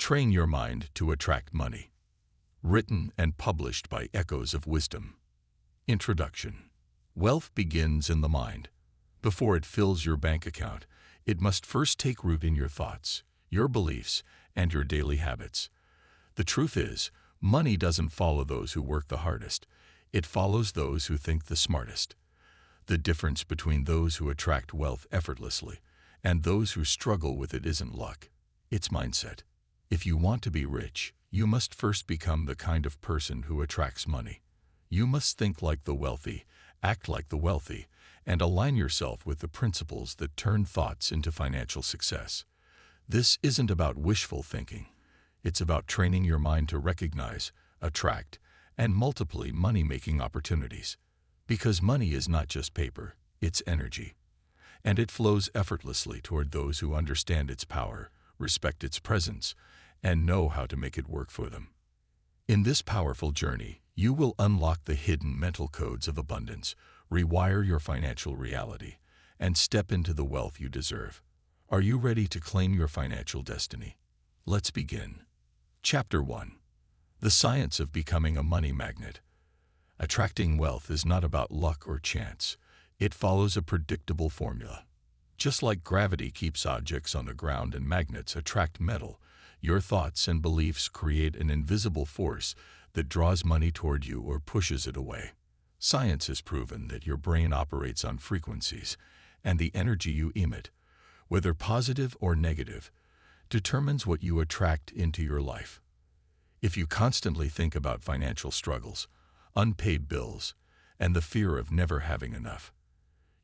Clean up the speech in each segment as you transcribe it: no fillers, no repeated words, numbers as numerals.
Train Your Mind to Attract Money. Written and published by Echoes of Wisdom. Introduction. Wealth begins in the mind. Before it fills your bank account, it must first take root in your thoughts, your beliefs, and your daily habits. The truth is, money doesn't follow those who work the hardest. It follows those who think the smartest. The difference between those who attract wealth effortlessly and those who struggle with it isn't luck. It's mindset. If you want to be rich, you must first become the kind of person who attracts money. You must think like the wealthy, act like the wealthy, and align yourself with the principles that turn thoughts into financial success. This isn't about wishful thinking. It's about training your mind to recognize, attract, and multiply money-making opportunities. Because money is not just paper, it's energy. And it flows effortlessly toward those who understand its power, respect its presence, and know how to make it work for them. In this powerful journey, you will unlock the hidden mental codes of abundance, rewire your financial reality, and step into the wealth you deserve. Are you ready to claim your financial destiny? Let's begin. Chapter 1. The Science of Becoming a Money Magnet. Attracting wealth is not about luck or chance. It follows a predictable formula. Just like gravity keeps objects on the ground and magnets attract metal, your thoughts and beliefs create an invisible force that draws money toward you or pushes it away. Science has proven that your brain operates on frequencies, and the energy you emit, whether positive or negative, determines what you attract into your life. If you constantly think about financial struggles, unpaid bills, and the fear of never having enough,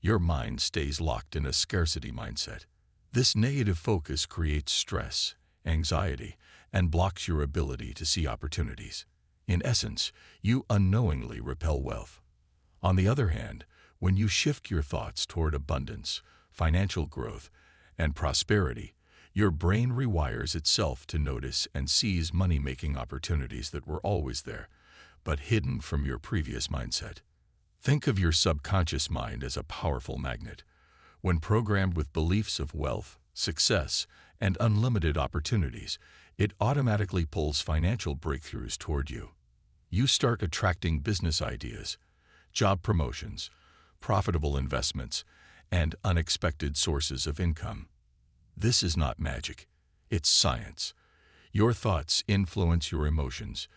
your mind stays locked in a scarcity mindset. This negative focus creates stress, anxiety, and blocks your ability to see opportunities. In essence, you unknowingly repel wealth. On the other hand, when you shift your thoughts toward abundance, financial growth, and prosperity, your brain rewires itself to notice and seize money-making opportunities that were always there, but hidden from your previous mindset. Think of your subconscious mind as a powerful magnet. When programmed with beliefs of wealth, success, and unlimited opportunities, it automatically pulls financial breakthroughs toward you. You start attracting business ideas, job promotions, profitable investments, and unexpected sources of income. This is not magic. It's science. Your thoughts influence your emotions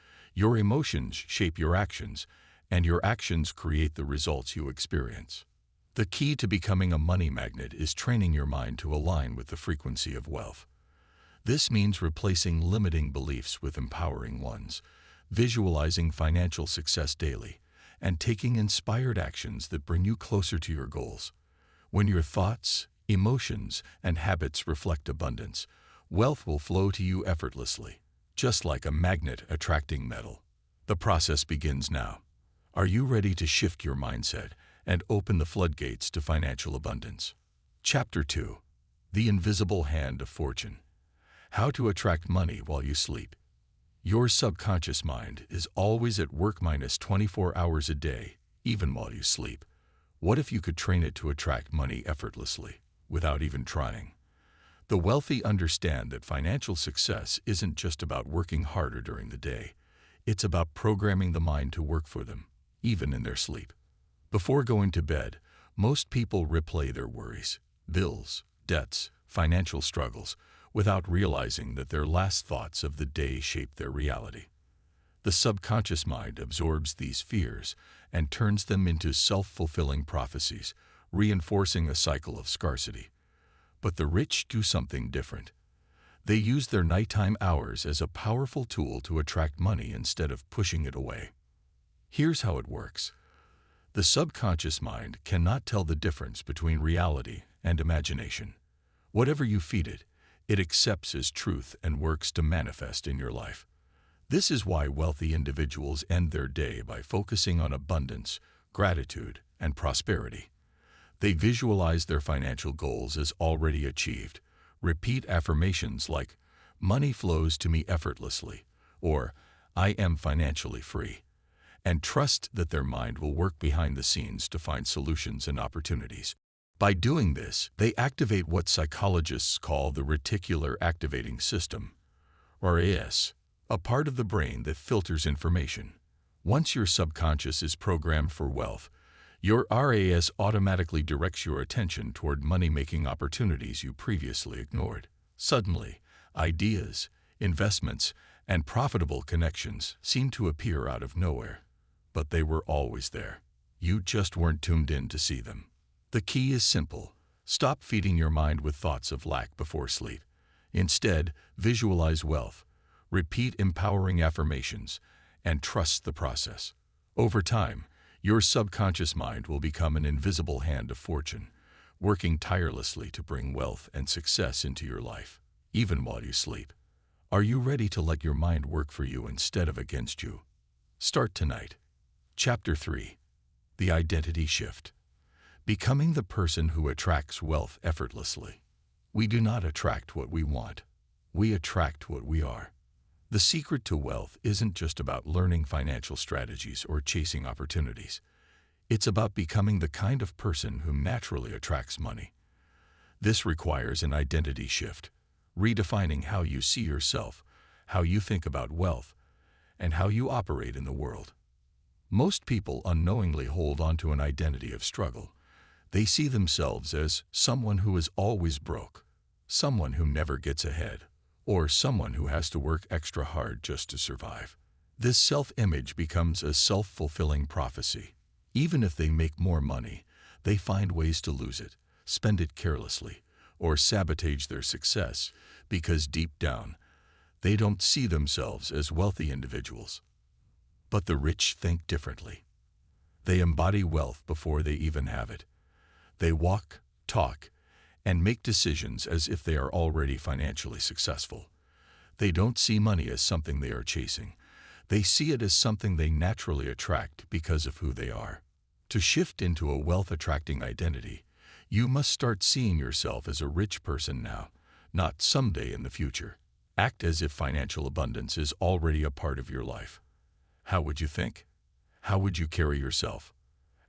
shape your actions, and your actions create the results you experience. The key to becoming a money magnet is training your mind to align with the frequency of wealth. This means replacing limiting beliefs with empowering ones, visualizing financial success daily, and taking inspired actions that bring you closer to your goals. When your thoughts, emotions, and habits reflect abundance, wealth will flow to you effortlessly, just like a magnet attracting metal. The process begins now. Are you ready to shift your mindset and open the floodgates to financial abundance? Chapter 2. The Invisible Hand of Fortune. How to attract money while you sleep. Your subconscious mind is always at work minus 24 hours a day, even while you sleep. What if you could train it to attract money effortlessly, without even trying? The wealthy understand that financial success isn't just about working harder during the day. It's about programming the mind to work for them, even in their sleep. Before going to bed, most people replay their worries, bills, debts, financial struggles, without realizing that their last thoughts of the day shape their reality. The subconscious mind absorbs these fears and turns them into self-fulfilling prophecies, reinforcing a cycle of scarcity. But the rich do something different. They use their nighttime hours as a powerful tool to attract money instead of pushing it away. Here's how it works. The subconscious mind cannot tell the difference between reality and imagination. Whatever you feed it, it accepts as truth and works to manifest in your life. This is why wealthy individuals end their day by focusing on abundance, gratitude, and prosperity. They visualize their financial goals as already achieved, repeat affirmations like, "Money flows to me effortlessly," or "I am financially free," and trust that their mind will work behind the scenes to find solutions and opportunities. By doing this, they activate what psychologists call the reticular activating system, RAS, a part of the brain that filters information. Once your subconscious is programmed for wealth, your RAS automatically directs your attention toward money-making opportunities you previously ignored. Suddenly, ideas, investments, and profitable connections seem to appear out of nowhere. But they were always there. You just weren't tuned in to see them. The key is simple. Stop feeding your mind with thoughts of lack before sleep. Instead, visualize wealth, repeat empowering affirmations, and trust the process. Over time, your subconscious mind will become an invisible hand of fortune, working tirelessly to bring wealth and success into your life, even while you sleep. Are you ready to let your mind work for you instead of against you? Start tonight. Chapter 3. The Identity Shift. Becoming the person who attracts wealth effortlessly. We do not attract what we want. We attract what we are. The secret to wealth isn't just about learning financial strategies or chasing opportunities. It's about becoming the kind of person who naturally attracts money. This requires an identity shift, redefining how you see yourself, how you think about wealth, and how you operate in the world. Most people unknowingly hold on to an identity of struggle. They see themselves as someone who is always broke, someone who never gets ahead, or someone who has to work extra hard just to survive. This self-image becomes a self-fulfilling prophecy. Even if they make more money, they find ways to lose it, spend it carelessly, or sabotage their success because deep down, they don't see themselves as wealthy individuals. But the rich think differently. They embody wealth before they even have it. They walk, talk, and make decisions as if they are already financially successful. They don't see money as something they are chasing. They see it as something they naturally attract because of who they are. To shift into a wealth-attracting identity, you must start seeing yourself as a rich person now, not someday in the future. Act as if financial abundance is already a part of your life. How would you think? How would you carry yourself?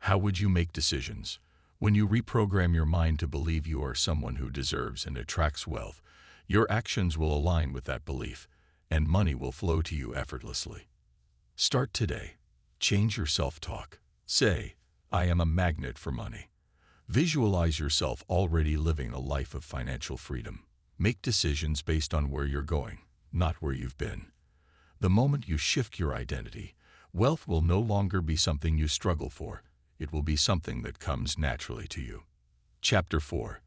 How would you make decisions? When you reprogram your mind to believe you are someone who deserves and attracts wealth, your actions will align with that belief, and money will flow to you effortlessly. Start today. Change your self-talk. Say, "I am a magnet for money." Visualize yourself already living a life of financial freedom. Make decisions based on where you're going, not where you've been. The moment you shift your identity, wealth will no longer be something you struggle for. It will be something that comes naturally to you. Chapter 4.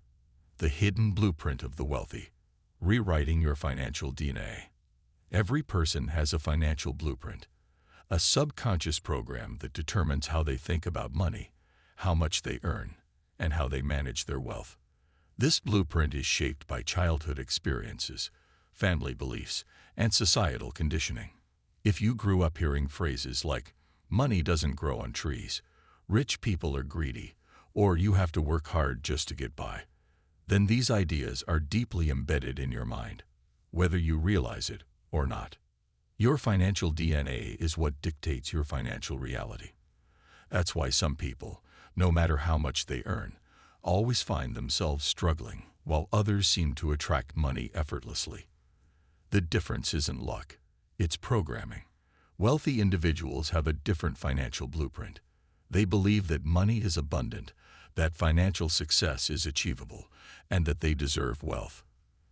The Hidden Blueprint of the Wealthy. Rewriting your financial DNA. Every person has a financial blueprint, a subconscious program that determines how they think about money, how much they earn, and how they manage their wealth. This blueprint is shaped by childhood experiences, family beliefs, and societal conditioning. If you grew up hearing phrases like, "Money doesn't grow on trees," "Rich people are greedy," or "You have to work hard just to get by," then these ideas are deeply embedded in your mind, whether you realize it or not. Your financial DNA is what dictates your financial reality. That's why some people, no matter how much they earn, always find themselves struggling, while others seem to attract money effortlessly. The difference isn't luck, it's programming. Wealthy individuals have a different financial blueprint. They believe that money is abundant, that financial success is achievable, and that they deserve wealth.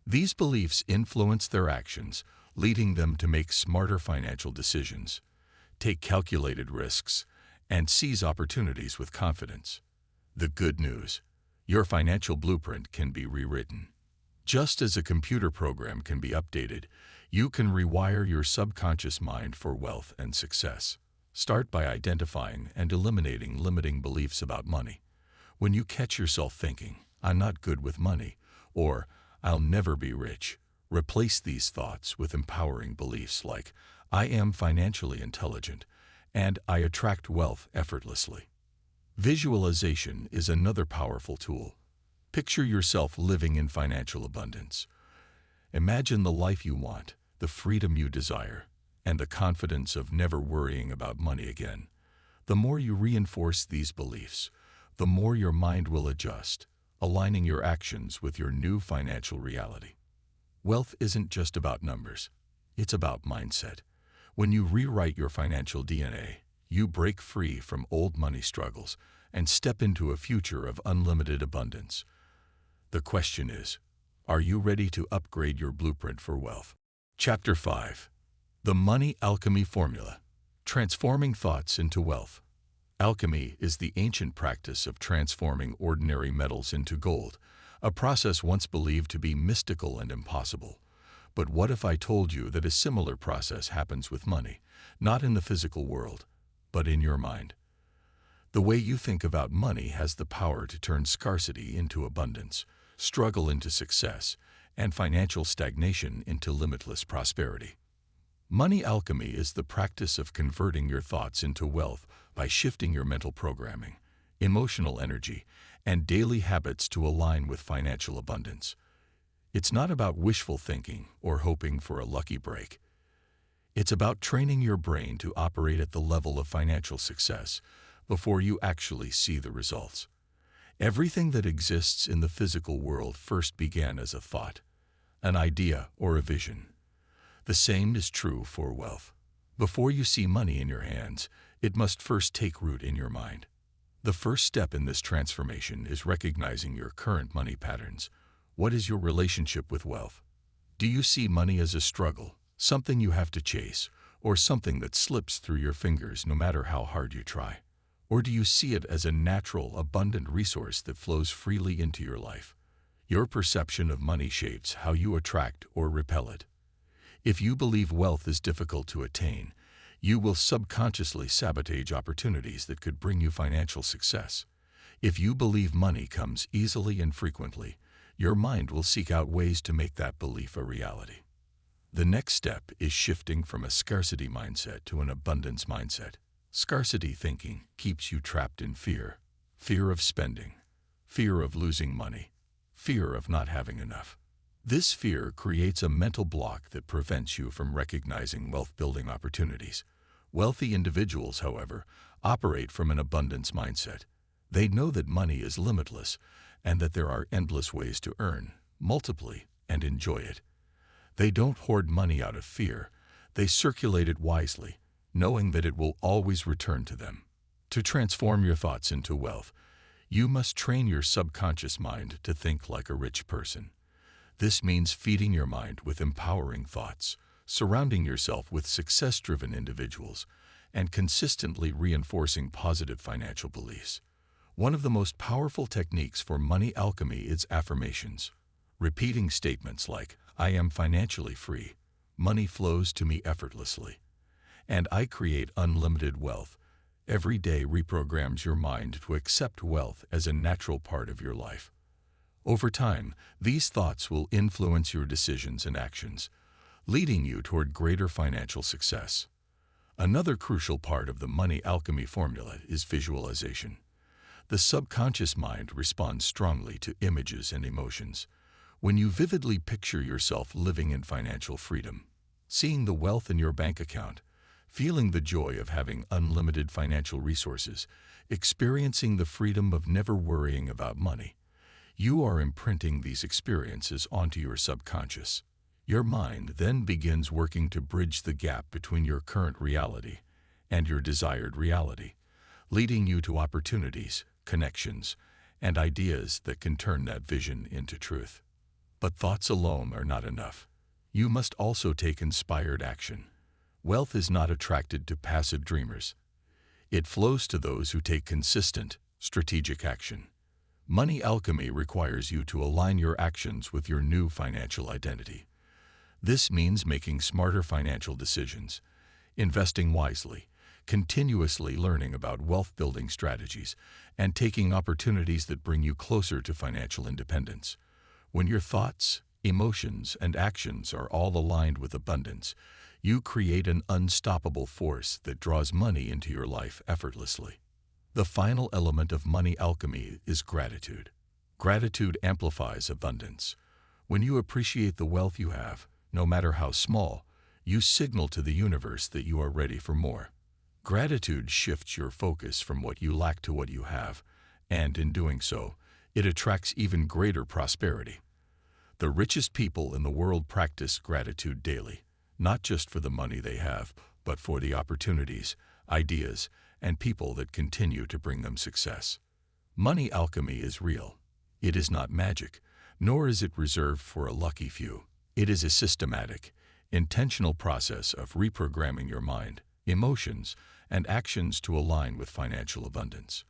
These beliefs influence their actions, leading them to make smarter financial decisions, take calculated risks, and seize opportunities with confidence. The good news: your financial blueprint can be rewritten. Just as a computer program can be updated, you can rewire your subconscious mind for wealth and success. Start by identifying and eliminating limiting beliefs about money. When you catch yourself thinking, "I'm not good with money," or "I'll never be rich," replace these thoughts with empowering beliefs like, "I am financially intelligent," and "I attract wealth effortlessly." Visualization is another powerful tool. Picture yourself living in financial abundance. Imagine the life you want, the freedom you desire, and the confidence of never worrying about money again. The more you reinforce these beliefs, the more your mind will adjust, aligning your actions with your new financial reality. Wealth isn't just about numbers. It's about mindset. When you rewrite your financial DNA, you break free from old money struggles and step into a future of unlimited abundance. The question is, are you ready to upgrade your blueprint for wealth? Chapter 5. The Money Alchemy Formula. Transforming Thoughts into Wealth. Alchemy is the ancient practice of transforming ordinary metals into gold, a process once believed to be mystical and impossible. But what if I told you that a similar process happens with money, not in the physical world, but in your mind? The way you think about money has the power to turn scarcity into abundance, struggle into success, and financial stagnation into limitless prosperity. Money alchemy is the practice of converting your thoughts into wealth by shifting your mental programming, emotional energy, and daily habits to align with financial abundance. It's not about wishful thinking or hoping for a lucky break. It's about training your brain to operate at the level of financial success before you actually see the results. Everything that exists in the physical world first began as a thought, an idea, or a vision. The same is true for wealth. Before you see money in your hands, it must first take root in your mind. The first step in this transformation is recognizing your current money patterns. What is your relationship with wealth? Do you see money as a struggle, something you have to chase, or something that slips through your fingers no matter how hard you try? Or do you see it as a natural, abundant resource that flows freely into your life? Your perception of money shapes how you attract or repel it. If you believe wealth is difficult to attain, you will subconsciously sabotage opportunities that could bring you financial success. If you believe money comes easily and frequently, your mind will seek out ways to make that belief a reality. The next step is shifting from a scarcity mindset to an abundance mindset. Scarcity thinking keeps you trapped in fear. Fear of spending, fear of losing money, fear of not having enough. This fear creates a mental block that prevents you from recognizing wealth-building opportunities. Wealthy individuals, however, operate from an abundance mindset. They know that money is limitless and that there are endless ways to earn, multiply, and enjoy it. They don't hoard money out of fear. They circulate it wisely, knowing that it will always return to them. To transform your thoughts into wealth, you must train your subconscious mind to think like a rich person. This means feeding your mind with empowering thoughts, surrounding yourself with success-driven individuals, and consistently reinforcing positive financial beliefs. One of the most powerful techniques for money alchemy is affirmations. Repeating statements like, "I am financially free," "Money flows to me effortlessly," and "I create unlimited wealth," every day reprograms your mind to accept wealth as a natural part of your life. Over time, these thoughts will influence your decisions and actions, leading you toward greater financial success. Another crucial part of the money alchemy formula is visualization. The subconscious mind responds strongly to images and emotions. When you vividly picture yourself living in financial freedom, seeing the wealth in your bank account, feeling the joy of having unlimited financial resources, experiencing the freedom of never worrying about money, you are imprinting these experiences onto your subconscious. Your mind then begins working to bridge the gap between your current reality and your desired reality, leading you to opportunities, connections, and ideas that can turn that vision into truth. But thoughts alone are not enough. You must also take inspired action. Wealth is not attracted to passive dreamers. It flows to those who take consistent, strategic action. Money alchemy requires you to align your actions with your new financial identity. This means making smarter financial decisions, investing wisely, continuously learning about wealth-building strategies, and taking opportunities that bring you closer to financial independence. When your thoughts, emotions, and actions are all aligned with abundance, you create an unstoppable force that draws money into your life effortlessly. The final element of money alchemy is gratitude. Gratitude amplifies abundance. When you appreciate the wealth you have, no matter how small, you signal to the universe that you are ready for more. Gratitude shifts your focus from what you lack to what you have, and in doing so, it attracts even greater prosperity. The richest people in the world practice gratitude daily. not just for the money they have, but for the opportunities, ideas, and people that continue to bring them success. Money alchemy is real. It is not magic, nor is it reserved for a lucky few. It is a systematic, intentional process of reprogramming your mind, emotions, and actions to align with financial abundance.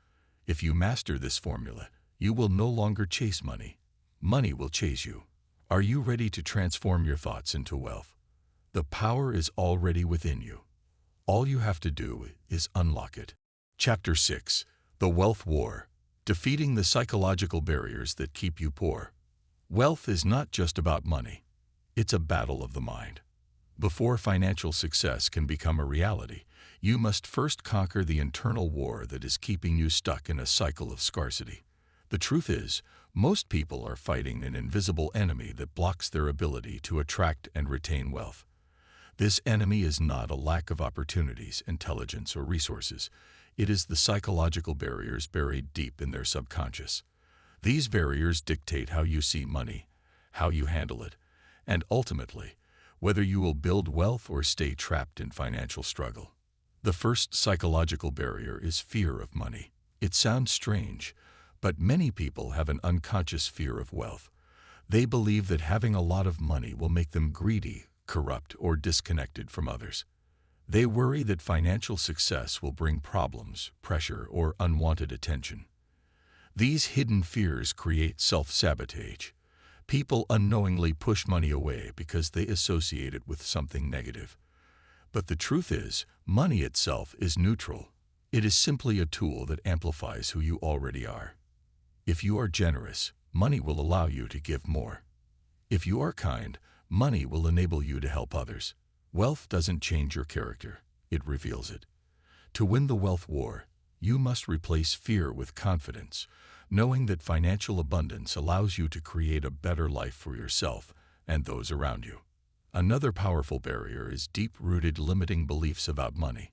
If you master this formula, you will no longer chase money. Money will chase you. Are you ready to transform your thoughts into wealth? The power is already within you. All you have to do is unlock it. Chapter 6: The Wealth War. Defeating the psychological barriers that keep you poor. Wealth is not just about money. It's a battle of the mind. Before financial success can become a reality, you must first conquer the internal war that is keeping you stuck in a cycle of scarcity. The truth is, most people are fighting an invisible enemy that blocks their ability to attract and retain wealth. This enemy is not a lack of opportunities, intelligence, or resources. It is the psychological barriers buried deep in their subconscious. These barriers dictate how you see money, how you handle it, and ultimately, whether you will build wealth or stay trapped in financial struggle. The first psychological barrier is fear of money. It sounds strange, but many people have an unconscious fear of wealth. They believe that having a lot of money will make them greedy, corrupt, or disconnected from others. They worry that financial success will bring problems, pressure, or unwanted attention. These hidden fears create self-sabotage. People unknowingly push money away because they associate it with something negative. But the truth is, money itself is neutral. It is simply a tool that amplifies who you already are. If you are generous, money will allow you to give more. If you are kind, money will enable you to help others. Wealth doesn't change your character, it reveals it. To win the wealth war, you must replace fear with confidence, knowing that financial abundance allows you to create a better life for yourself and those around you. Another powerful barrier is deep-rooted limiting beliefs about money.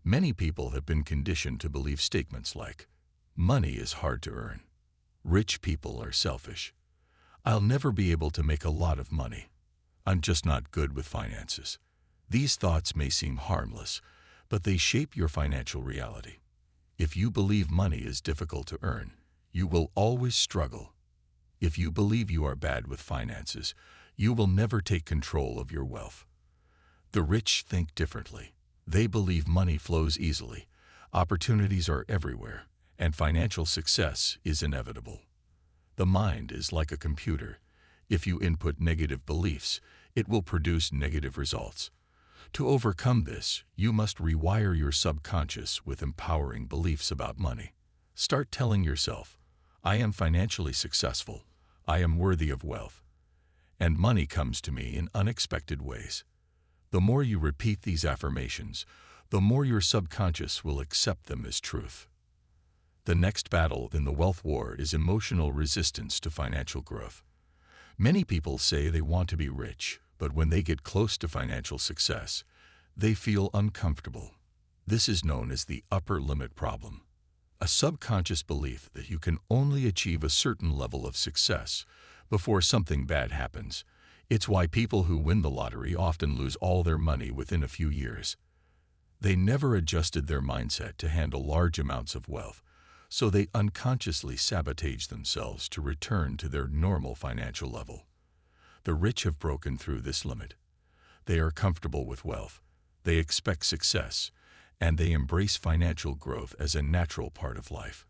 Many people have been conditioned to believe statements like, "Money is hard to earn," "Rich people are selfish," "I'll never be able to make a lot of money," "I'm just not good with finances." These thoughts may seem harmless, but they shape your financial reality. If you believe money is difficult to earn, you will always struggle. If you believe you are bad with finances, you will never take control of your wealth. The rich think differently. They believe money flows easily, opportunities are everywhere, and financial success is inevitable. The mind is like a computer. If you input negative beliefs, it will produce negative results. To overcome this, you must rewire your subconscious with empowering beliefs about money. Start telling yourself, "I am financially successful, I am worthy of wealth, and money comes to me in unexpected ways." The more you repeat these affirmations, the more your subconscious will accept them as truth. The next battle in the wealth war is emotional resistance to financial growth. Many people say they want to be rich, but when they get close to financial success, they feel uncomfortable. This is known as the upper limit problem, a subconscious belief that you can only achieve a certain level of success before something bad happens. It's why people who win the lottery often lose all their money within a few years. They never adjusted their mindset to handle large amounts of wealth, so they unconsciously sabotage themselves to return to their normal financial level. The rich have broken through this limit. They are comfortable with wealth, they expect success, and they embrace financial growth as a natural part of life.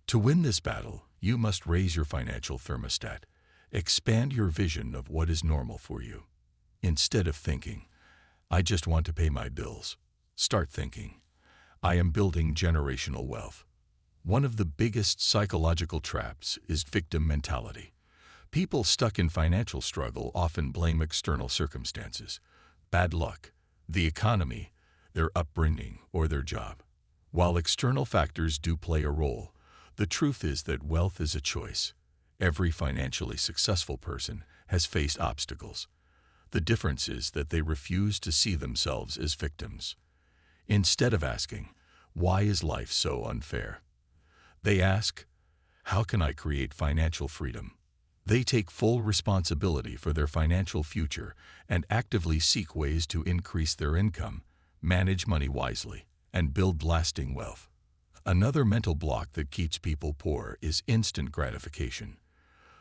To win this battle, you must raise your financial thermostat. Expand your vision of what is normal for you. Instead of thinking, "I just want to pay my bills," start thinking, "I am building generational wealth." One of the biggest psychological traps is victim mentality. People stuck in financial struggle often blame external circumstances, bad luck, the economy, their upbringing, or their job. While external factors do play a role, the truth is that wealth is a choice. Every financially successful person has faced obstacles. The difference is that they refuse to see themselves as victims. Instead of asking, "Why is life so unfair?" they ask, "How can I create financial freedom?" They take full responsibility for their financial future and actively seek ways to increase their income, manage money wisely, and build lasting wealth. Another mental block that keeps people poor is instant gratification.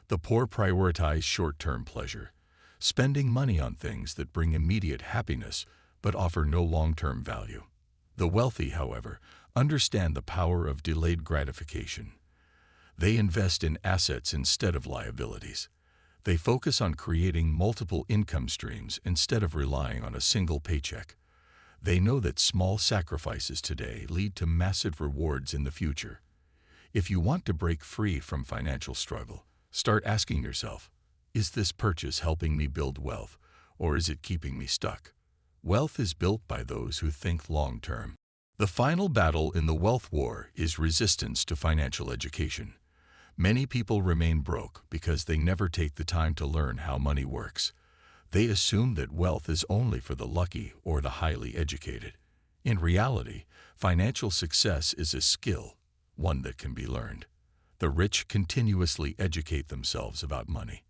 The poor prioritize short-term pleasure, spending money on things that bring immediate happiness but offer no long-term value. The wealthy, however, understand the power of delayed gratification. They invest in assets instead of liabilities. They focus on creating multiple income streams instead of relying on a single paycheck. They know that small sacrifices today lead to massive rewards in the future. If you want to break free from financial struggle, start asking yourself, is this purchase helping me build wealth, or is it keeping me stuck? Wealth is built by those who think long-term. The final battle in the wealth war is resistance to financial education. Many people remain broke because they never take the time to learn how money works. They assume that wealth is only for the lucky or the highly educated. In reality, financial success is a skill, one that can be learned. The rich continuously educate themselves about money.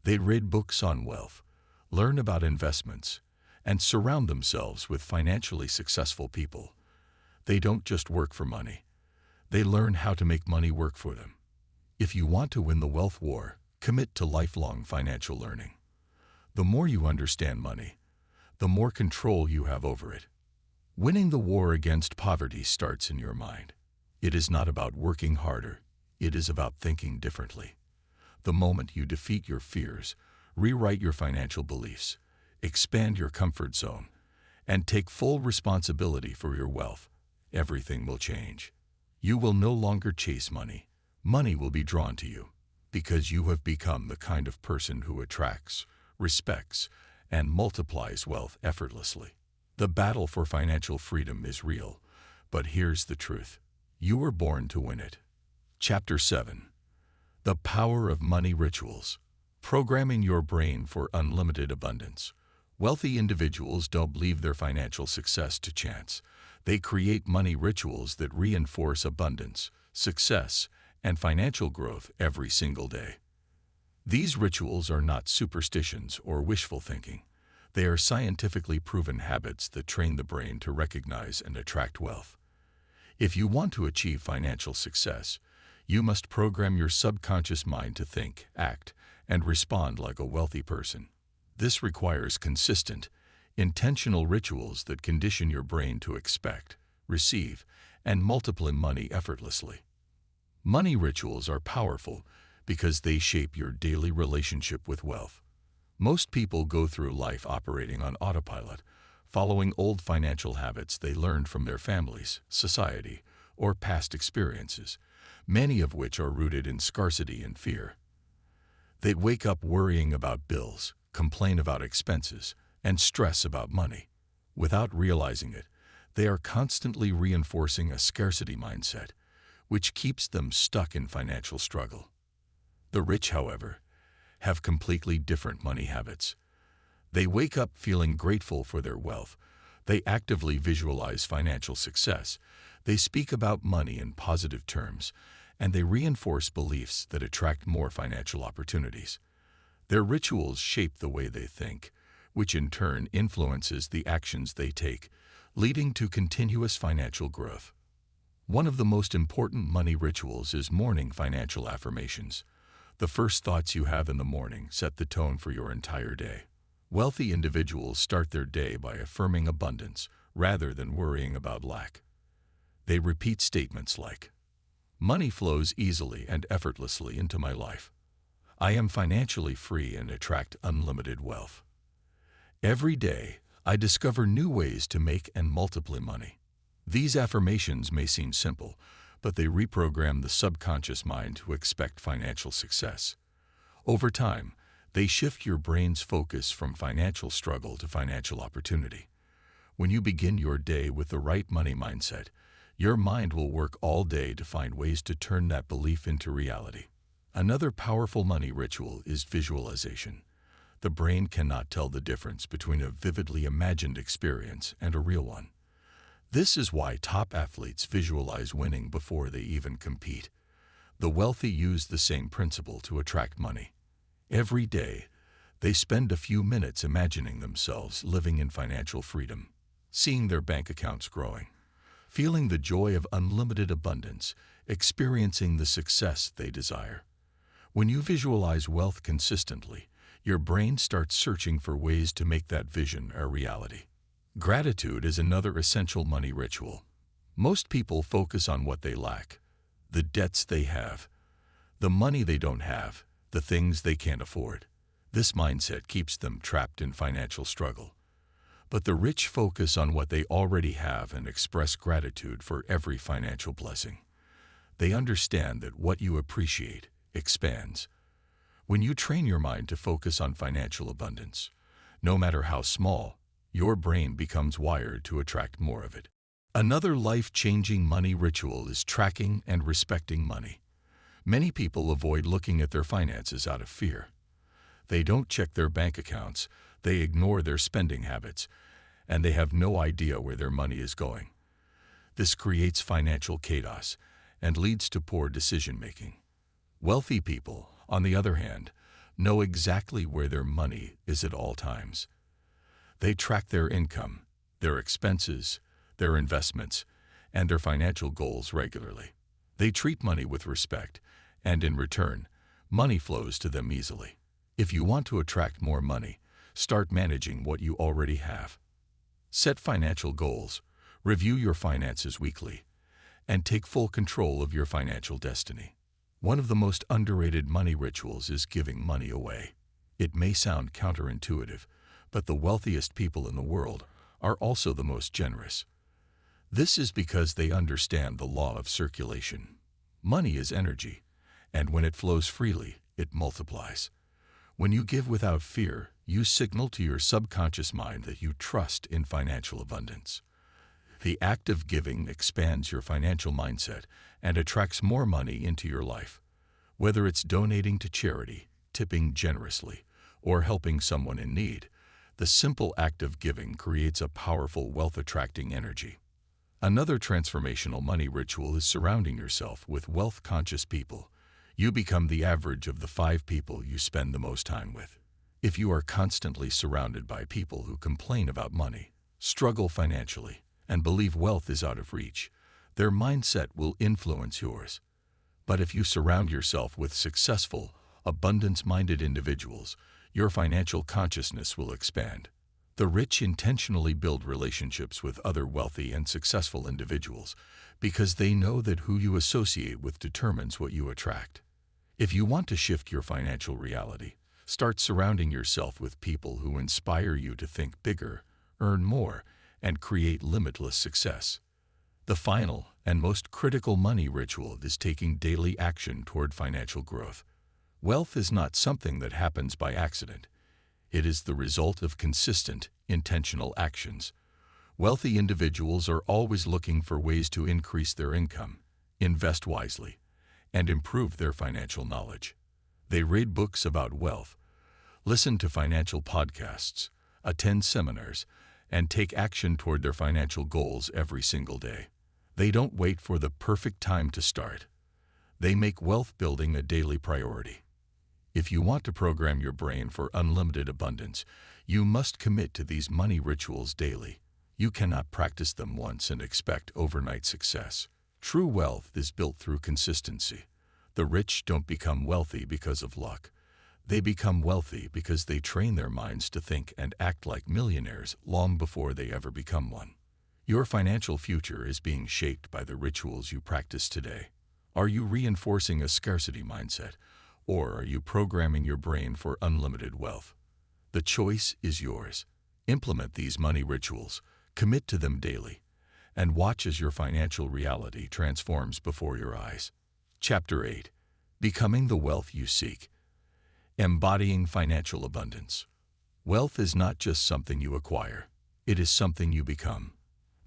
They read books on wealth, learn about investments, and surround themselves with financially successful people. They don't just work for money. They learn how to make money work for them. If you want to win the wealth war, commit to lifelong financial learning. The more you understand money, the more control you have over it. Winning the war against poverty starts in your mind. It is not about working harder. It is about thinking differently. The moment you defeat your fears, rewrite your financial beliefs, expand your comfort zone, and take full responsibility for your wealth, everything will change. You will no longer chase money. Money will be drawn to you because you have become the kind of person who attracts, respects, and multiplies wealth effortlessly. The battle for financial freedom is real, but here's the truth. You were born to win it. Chapter 7. The Power of Money Rituals. Programming your brain for unlimited abundance. Wealthy individuals don't leave their financial success to chance. They create money rituals that reinforce abundance, success, and financial growth every single day. These rituals are not superstitions or wishful thinking. They are scientifically proven habits that train the brain to recognize and attract wealth. If you want to achieve financial success, you must program your subconscious mind to think, act, and respond like a wealthy person. This requires consistent, intentional rituals that condition your brain to expect, receive, and multiply money effortlessly. Money rituals are powerful because they shape your daily relationship with wealth. Most people go through life operating on autopilot, following old financial habits they learned from their families, society, or past experiences, many of which are rooted in scarcity and fear. They wake up worrying about bills, complain about expenses, and stress about money. Without realizing it, they are constantly reinforcing a scarcity mindset, which keeps them stuck in financial struggle. The rich, however, have completely different money habits. They wake up feeling grateful for their wealth. They actively visualize financial success. They speak about money in positive terms, and they reinforce beliefs that attract more financial opportunities. Their rituals shape the way they think, which in turn influences the actions they take, leading to continuous financial growth. One of the most important money rituals is morning financial affirmations. The first thoughts you have in the morning set the tone for your entire day. Wealthy individuals start their day by affirming abundance rather than worrying about lack. They repeat statements like, "Money flows easily and effortlessly into my life. I am financially free and attract unlimited wealth. Every day, I discover new ways to make and multiply money." These affirmations may seem simple, but they reprogram the subconscious mind to expect financial success. Over time, they shift your brain's focus from financial struggle to financial opportunity. When you begin your day with the right money mindset, your mind will work all day to find ways to turn that belief into reality. Another powerful money ritual is visualization. The brain cannot tell the difference between a vividly imagined experience and a real one. This is why top athletes visualize winning before they even compete. The wealthy use the same principle to attract money. Every day, they spend a few minutes imagining themselves living in financial freedom, seeing their bank accounts growing, feeling the joy of unlimited abundance, experiencing the success they desire. When you visualize wealth consistently, your brain starts searching for ways to make that vision a reality. Gratitude is another essential money ritual. Most people focus on what they lack, the debts they have, the money they don't have, the things they can't afford. This mindset keeps them trapped in financial struggle. But the rich focus on what they already have and express gratitude for every financial blessing. They understand that what you appreciate expands. When you train your mind to focus on financial abundance, no matter how small, your brain becomes wired to attract more of it. Another life-changing money ritual is tracking and respecting money. Many people avoid looking at their finances out of fear. They don't check their bank accounts, they ignore their spending habits, and they have no idea where their money is going. This creates financial chaos and leads to poor decision-making. Wealthy people, on the other hand, know exactly where their money is at all times. They track their income, their expenses, their investments, and their financial goals regularly. They treat money with respect, and in return, money flows to them easily. If you want to attract more money, start managing what you already have. Set financial goals, review your finances weekly, and take full control of your financial destiny. One of the most underrated money rituals is giving money away. It may sound counterintuitive, but the wealthiest people in the world are also the most generous. This is because they understand the law of circulation. Money is energy, and when it flows freely, it multiplies. When you give without fear, you signal to your subconscious mind that you trust in financial abundance. The act of giving expands your financial mindset and attracts more money into your life. Whether it's donating to charity, tipping generously, or helping someone in need, the simple act of giving creates a powerful wealth-attracting energy. Another transformational money ritual is surrounding yourself with wealth-conscious people. You become the average of the 5 people you spend the most time with. If you are constantly surrounded by people who complain about money, struggle financially, and believe wealth is out of reach, their mindset will influence yours. But if you surround yourself with successful, abundance-minded individuals, your financial consciousness will expand. The rich intentionally build relationships with other wealthy and successful individuals because they know that who you associate with determines what you attract. If you want to shift your financial reality, start surrounding yourself with people who inspire you to think bigger, earn more, and create limitless success. The final and most critical money ritual is taking daily action toward financial growth. Wealth is not something that happens by accident. It is the result of consistent, intentional actions. Wealthy individuals are always looking for ways to increase their income, invest wisely, and improve their financial knowledge. They read books about wealth, listen to financial podcasts, attend seminars, and take action toward their financial goals every single day. They don't wait for the perfect time to start. They make wealth building a daily priority. If you want to program your brain for unlimited abundance, you must commit to these money rituals daily. You cannot practice them once and expect overnight success. True wealth is built through consistency. The rich don't become wealthy because of luck. They become wealthy because they train their minds to think and act like millionaires long before they ever become one. Your financial future is being shaped by the rituals you practice today. Are you reinforcing a scarcity mindset, or are you programming your brain for unlimited wealth? The choice is yours. Implement these money rituals, commit to them daily, and watch as your financial reality transforms before your eyes. Chapter 8. Becoming the Wealth You Seek. Embodying Financial Abundance. Wealth is not just something you acquire. It is something you become.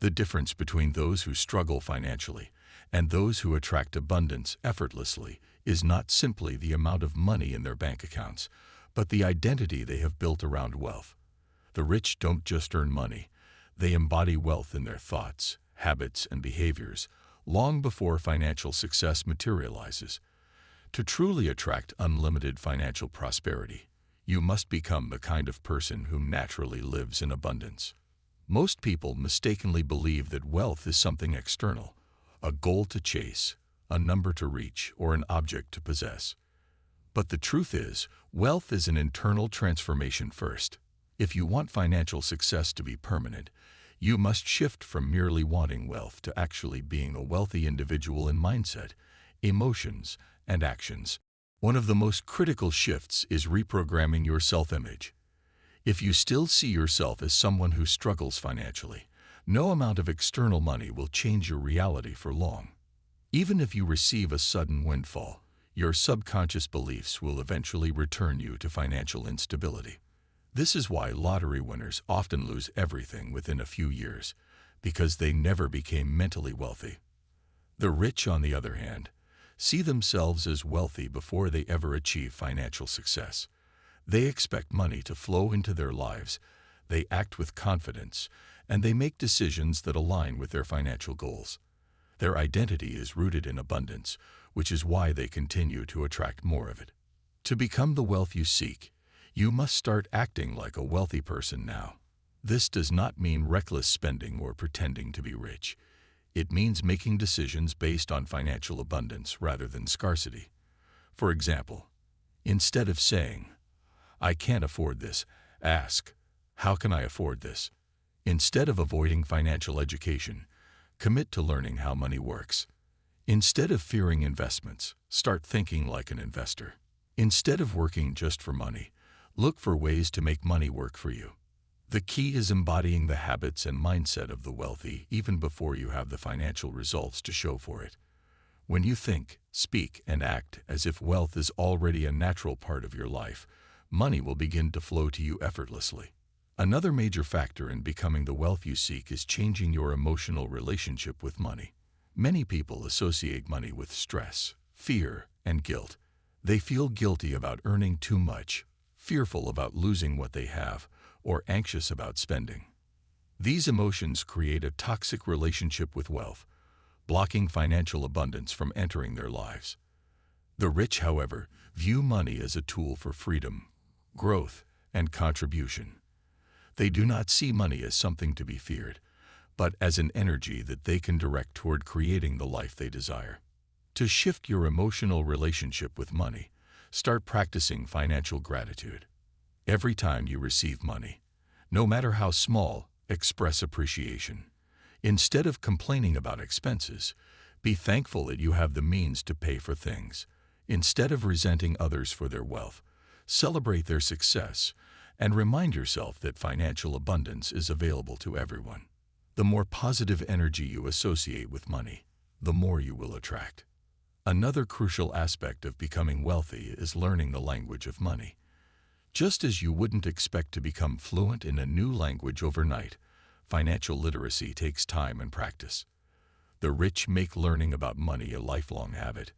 The difference between those who struggle financially and those who attract abundance effortlessly is not simply the amount of money in their bank accounts, but the identity they have built around wealth. The rich don't just earn money. They embody wealth in their thoughts, habits, and behaviors long before financial success materializes. To truly attract unlimited financial prosperity, you must become the kind of person who naturally lives in abundance. Most people mistakenly believe that wealth is something external, a goal to chase, a number to reach, or an object to possess. But the truth is, wealth is an internal transformation first. If you want financial success to be permanent, you must shift from merely wanting wealth to actually being a wealthy individual in mindset, emotions, and actions. One of the most critical shifts is reprogramming your self-image. If you still see yourself as someone who struggles financially, no amount of external money will change your reality for long. Even if you receive a sudden windfall, your subconscious beliefs will eventually return you to financial instability. This is why lottery winners often lose everything within a few years, because they never became mentally wealthy. The rich, on the other hand, see themselves as wealthy before they ever achieve financial success. They expect money to flow into their lives, they act with confidence, and they make decisions that align with their financial goals. Their identity is rooted in abundance, which is why they continue to attract more of it. To become the wealth you seek, you must start acting like a wealthy person now. This does not mean reckless spending or pretending to be rich. It means making decisions based on financial abundance rather than scarcity. For example, instead of saying, "I can't afford this," ask, "How can I afford this?" Instead of avoiding financial education, commit to learning how money works. Instead of fearing investments, start thinking like an investor. Instead of working just for money, look for ways to make money work for you. The key is embodying the habits and mindset of the wealthy even before you have the financial results to show for it. When you think, speak, and act as if wealth is already a natural part of your life, money will begin to flow to you effortlessly. Another major factor in becoming the wealth you seek is changing your emotional relationship with money. Many people associate money with stress, fear, and guilt. They feel guilty about earning too much, fearful about losing what they have, or anxious about spending. These emotions create a toxic relationship with wealth, blocking financial abundance from entering their lives. The rich, however, view money as a tool for freedom, growth, and contribution. They do not see money as something to be feared, but as an energy that they can direct toward creating the life they desire. To shift your emotional relationship with money, start practicing financial gratitude. Every time you receive money, no matter how small, express appreciation. Instead of complaining about expenses, be thankful that you have the means to pay for things. Instead of resenting others for their wealth, celebrate their success and remind yourself that financial abundance is available to everyone. The more positive energy you associate with money, the more you will attract. Another crucial aspect of becoming wealthy is learning the language of money. Just as you wouldn't expect to become fluent in a new language overnight, financial literacy takes time and practice. The rich make learning about money a lifelong habit.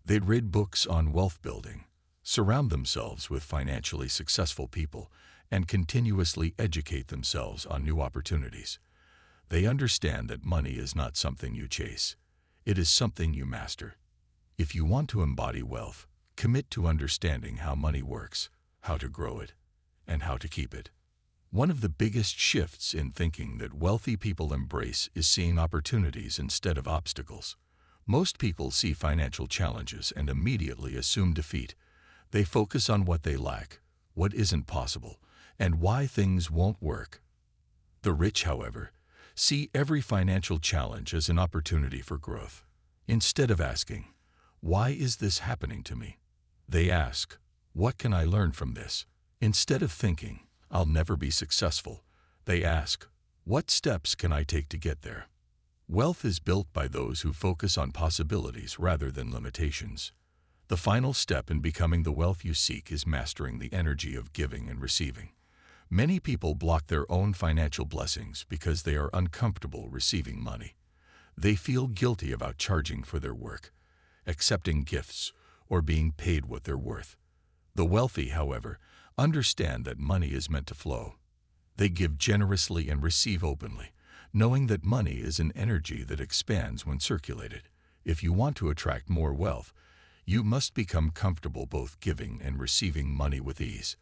They read books on wealth building, surround themselves with financially successful people, and continuously educate themselves on new opportunities. They understand that money is not something you chase. It is something you master. If you want to embody wealth, commit to understanding how money works, how to grow it, and how to keep it. One of the biggest shifts in thinking that wealthy people embrace is seeing opportunities instead of obstacles. Most people see financial challenges and immediately assume defeat. They focus on what they lack, what isn't possible, and why things won't work. The rich, however, see every financial challenge as an opportunity for growth. Instead of asking, "Why is this happening to me?" they ask, "What can I learn from this?" Instead of thinking, "I'll never be successful," they ask, "What steps can I take to get there?" Wealth is built by those who focus on possibilities rather than limitations. The final step in becoming the wealth you seek is mastering the energy of giving and receiving. Many people block their own financial blessings because they are uncomfortable receiving money. They feel guilty about charging for their work, accepting gifts, or being paid what they're worth. The wealthy, however, understand that money is meant to flow. They give generously and receive openly, knowing that money is an energy that expands when circulated. If you want to attract more wealth, You must become comfortable both giving and receiving money with ease.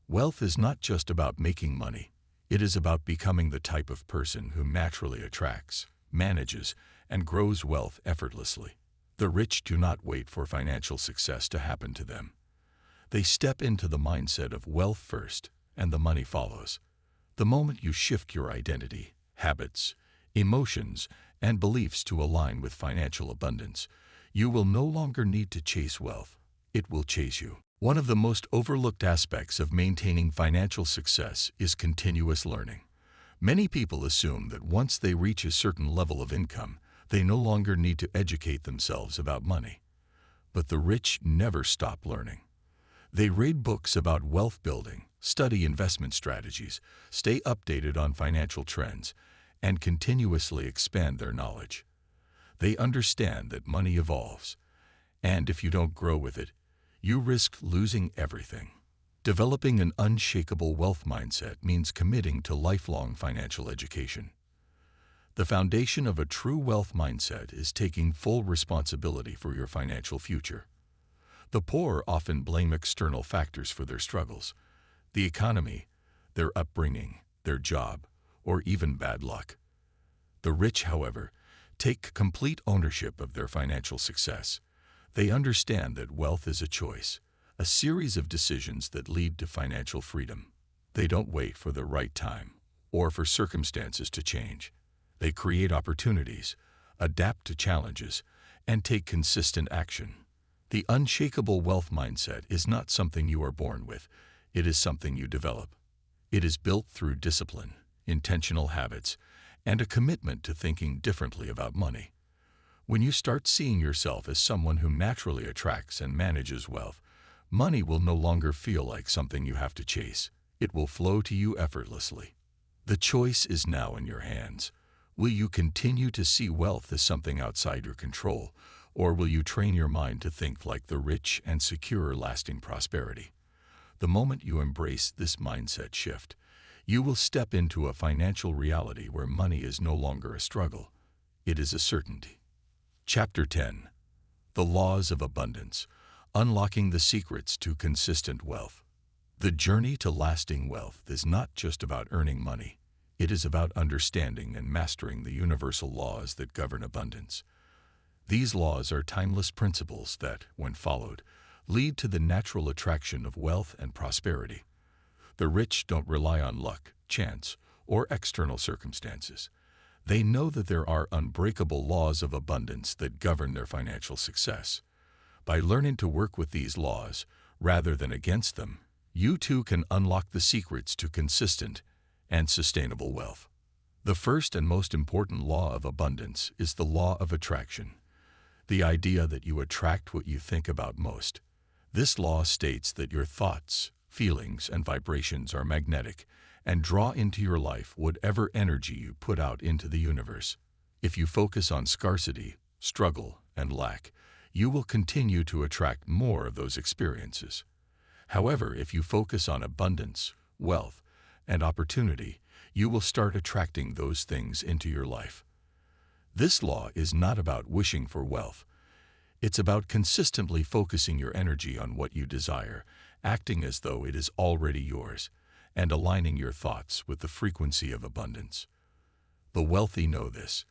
Wealth is not just about making money. It is about becoming the type of person who naturally attracts, manages, and grows wealth effortlessly. The rich do not wait for financial success to happen to them. They step into the mindset of wealth first, and the money follows. The moment you shift your identity, habits, emotions, and beliefs to align with financial abundance, you will no longer need to chase wealth. It will chase you. One of the most overlooked aspects of maintaining financial success is continuous learning. Many people assume that once they reach a certain level of income, they no longer need to educate themselves about money. But the rich never stop learning. They read books about wealth building, study investment strategies, stay updated on financial trends, and continuously expand their knowledge. They understand that money evolves, and if you don't grow with it, you risk losing everything. Developing an unshakable wealth mindset means committing to lifelong financial education. The foundation of a true wealth mindset is taking full responsibility for your financial future. The poor often blame external factors for their struggles: the economy, their upbringing, their job, or even bad luck. The rich, however, take complete ownership of their financial success. They understand that wealth is a choice, a series of decisions that lead to financial freedom. They don't wait for the right time or for circumstances to change. They create opportunities, adapt to challenges, and take consistent action. The unshakable wealth mindset is not something you are born with. It is something you develop. It is built through discipline, intentional habits, and a commitment to thinking differently about money. When you start seeing yourself as someone who naturally attracts and manages wealth, money will no longer feel like something you have to chase. It will flow to you effortlessly. The choice is now in your hands. Will you continue to see wealth as something outside your control, or will you train your mind to think like the rich and secure lasting prosperity? The moment you embrace this mindset shift, you will step into a financial reality where money is no longer a struggle. It is a certainty. Chapter 10. The Laws of Abundance: Unlocking the Secrets to Consistent Wealth. The journey to lasting wealth is not just about earning money. It is about understanding and mastering the universal laws that govern abundance. These laws are timeless principles that, when followed, lead to the natural attraction of wealth and prosperity. The rich don't rely on luck, chance, or external circumstances. They know that there are unbreakable laws of abundance that govern their financial success. By learning to work with these laws, rather than against them, you too can unlock the secrets to consistent and sustainable wealth. The first and most important law of abundance is the law of attraction, the idea that you attract what you think about most. This law states that your thoughts, feelings, and vibrations are magnetic and draw into your life whatever energy you put out into the universe. If you focus on scarcity, struggle, and lack, you will continue to attract more of those experiences. However, if you focus on abundance, wealth, and opportunity, you will start attracting those things into your life. This law is not about wishing for wealth. It's about consistently focusing your energy on what you desire, acting as though it is already yours, and aligning your thoughts with the frequency of abundance. The wealthy know this.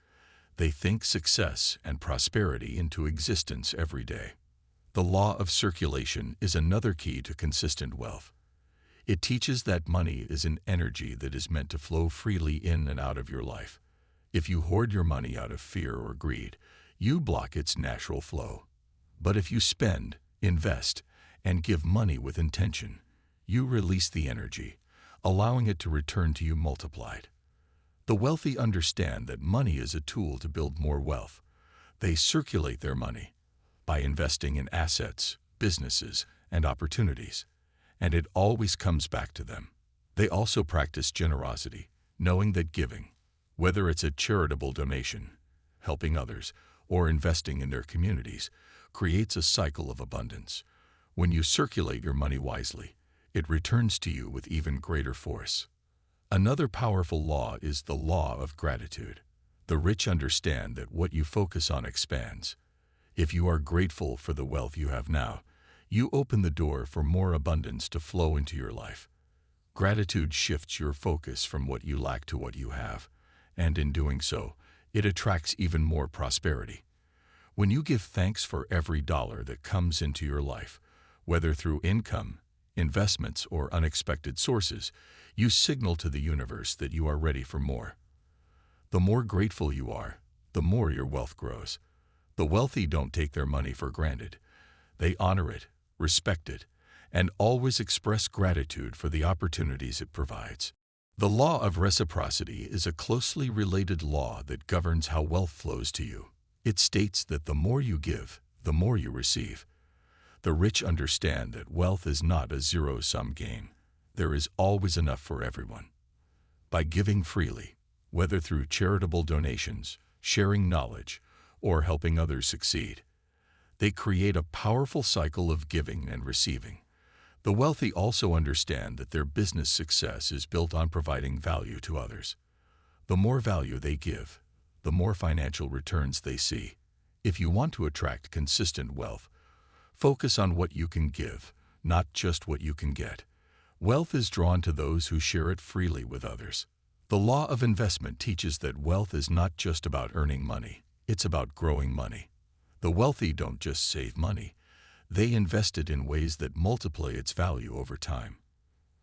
They think success and prosperity into existence every day. The law of circulation is another key to consistent wealth. It teaches that money is an energy that is meant to flow freely in and out of your life. If you hoard your money out of fear or greed, you block its natural flow. But if you spend, invest, and give money with intention, you release the energy, allowing it to return to you multiplied. The wealthy understand that money is a tool to build more wealth. They circulate their money by investing in assets, businesses, and opportunities, and it always comes back to them. They also practice generosity, knowing that giving, whether it's a charitable donation, helping others, or investing in their communities, creates a cycle of abundance. When you circulate your money wisely, it returns to you with even greater force. Another powerful law is the law of gratitude. The rich understand that what you focus on expands. If you are grateful for the wealth you have now, you open the door for more abundance to flow into your life. Gratitude shifts your focus from what you lack to what you have, and in doing so, it attracts even more prosperity. When you give thanks for every dollar that comes into your life, whether through income, investments, or unexpected sources, you signal to the universe that you are ready for more. The more grateful you are, the more your wealth grows. The wealthy don't take their money for granted. They honor it, respect it, and always express gratitude for the opportunities it provides. The law of reciprocity is a closely related law that governs how wealth flows to you. It states that the more you give, the more you receive. The rich understand that wealth is not a zero-sum game. There is always enough for everyone. By giving freely, whether through charitable donations, sharing knowledge, or helping others succeed, they create a powerful cycle of giving and receiving. The wealthy also understand that their business success is built on providing value to others. The more value they give, the more financial returns they see. If you want to attract consistent wealth, focus on what you can give, not just what you can get. Wealth is drawn to those who share it freely with others. The law of investment teaches that wealth is not just about earning money, it's about growing money. The wealthy don't just save money, they invest it in ways that multiply its value over time.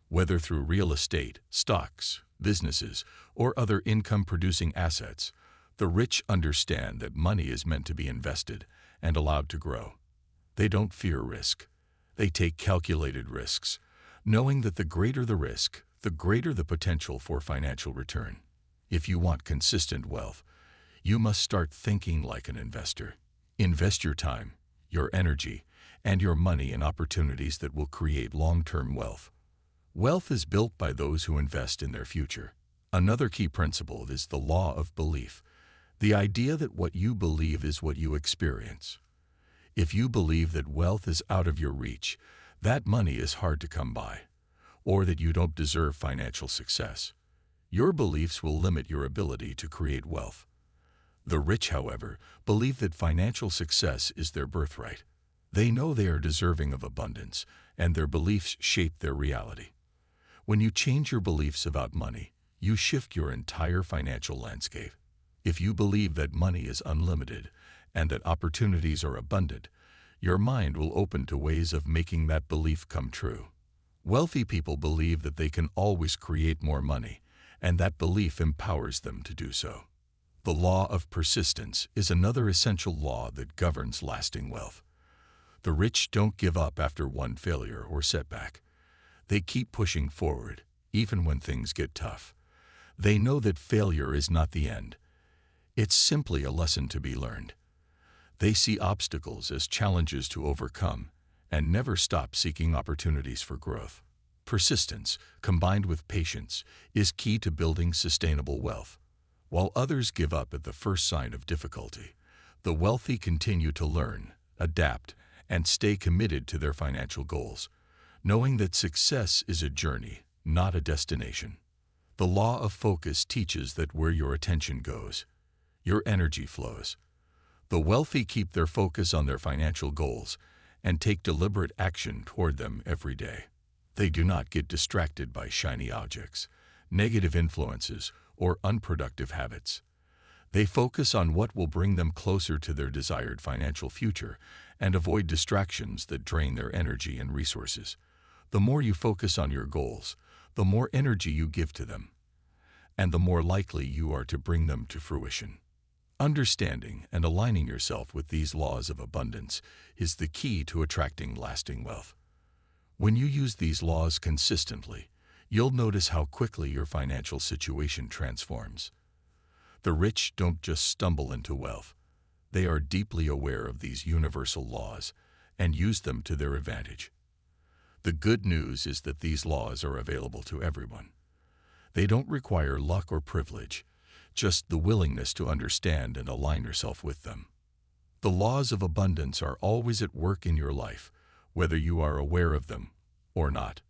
Whether through real estate, stocks, businesses, or other income-producing assets, the rich understand that money is meant to be invested and allowed to grow. They don't fear risk. They take calculated risks, knowing that the greater the risk, the greater the potential for financial return. If you want consistent wealth, you must start thinking like an investor. Invest your time, your energy, and your money in opportunities that will create long-term wealth. Wealth is built by those who invest in their future. Another key principle is the law of belief, the idea that what you believe is what you experience. If you believe that wealth is out of your reach, that money is hard to come by, or that you don't deserve financial success, your beliefs will limit your ability to create wealth. The rich, however, believe that financial success is their birthright. They know they are deserving of abundance, and their beliefs shape their reality. When you change your beliefs about money, you shift your entire financial landscape. If you believe that money is unlimited and that opportunities are abundant, your mind will open to ways of making that belief come true. Wealthy people believe that they can always create more money, and that belief empowers them to do so. The law of persistence is another essential law that governs lasting wealth. The rich don't give up after one failure or setback. They keep pushing forward, even when things get tough. They know that failure is not the end. It's simply a lesson to be learned. They see obstacles as challenges to overcome and never stop seeking opportunities for growth. Persistence, combined with patience, is key to building sustainable wealth. While others give up at the first sign of difficulty, the wealthy continue to learn, adapt, and stay committed to their financial goals, knowing that success is a journey, not a destination. The law of focus teaches that where your attention goes, your energy flows. The wealthy keep their focus on their financial goals and take deliberate action toward them every day. They do not get distracted by shiny objects, negative influences, or unproductive habits. They focus on what will bring them closer to their desired financial future and avoid distractions that drain their energy and resources. The more you focus on your goals, the more energy you give to them, and the more likely you are to bring them to fruition. Understanding and aligning yourself with these laws of abundance is the key to attracting lasting wealth. When you use these laws consistently, you'll notice how quickly your financial situation transforms. The rich don't just stumble into wealth. They are deeply aware of these universal laws and use them to their advantage. The good news is that these laws are available to everyone. They don't require luck or privilege, just the willingness to understand and align yourself with them. The laws of abundance are always at work in your life, whether you are aware of them or not.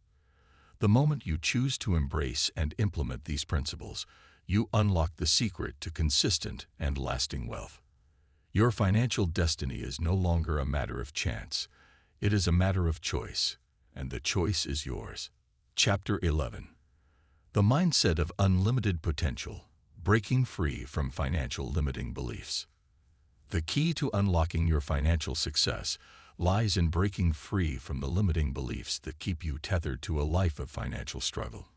The moment you choose to embrace and implement these principles, you unlock the secret to consistent and lasting wealth. Your financial destiny is no longer a matter of chance. It is a matter of choice, and the choice is yours. Chapter 11. The Mindset of Unlimited Potential, Breaking Free from Financial Limiting Beliefs. The key to unlocking your financial success lies in breaking free from the limiting beliefs that keep you tethered to a life of financial struggle.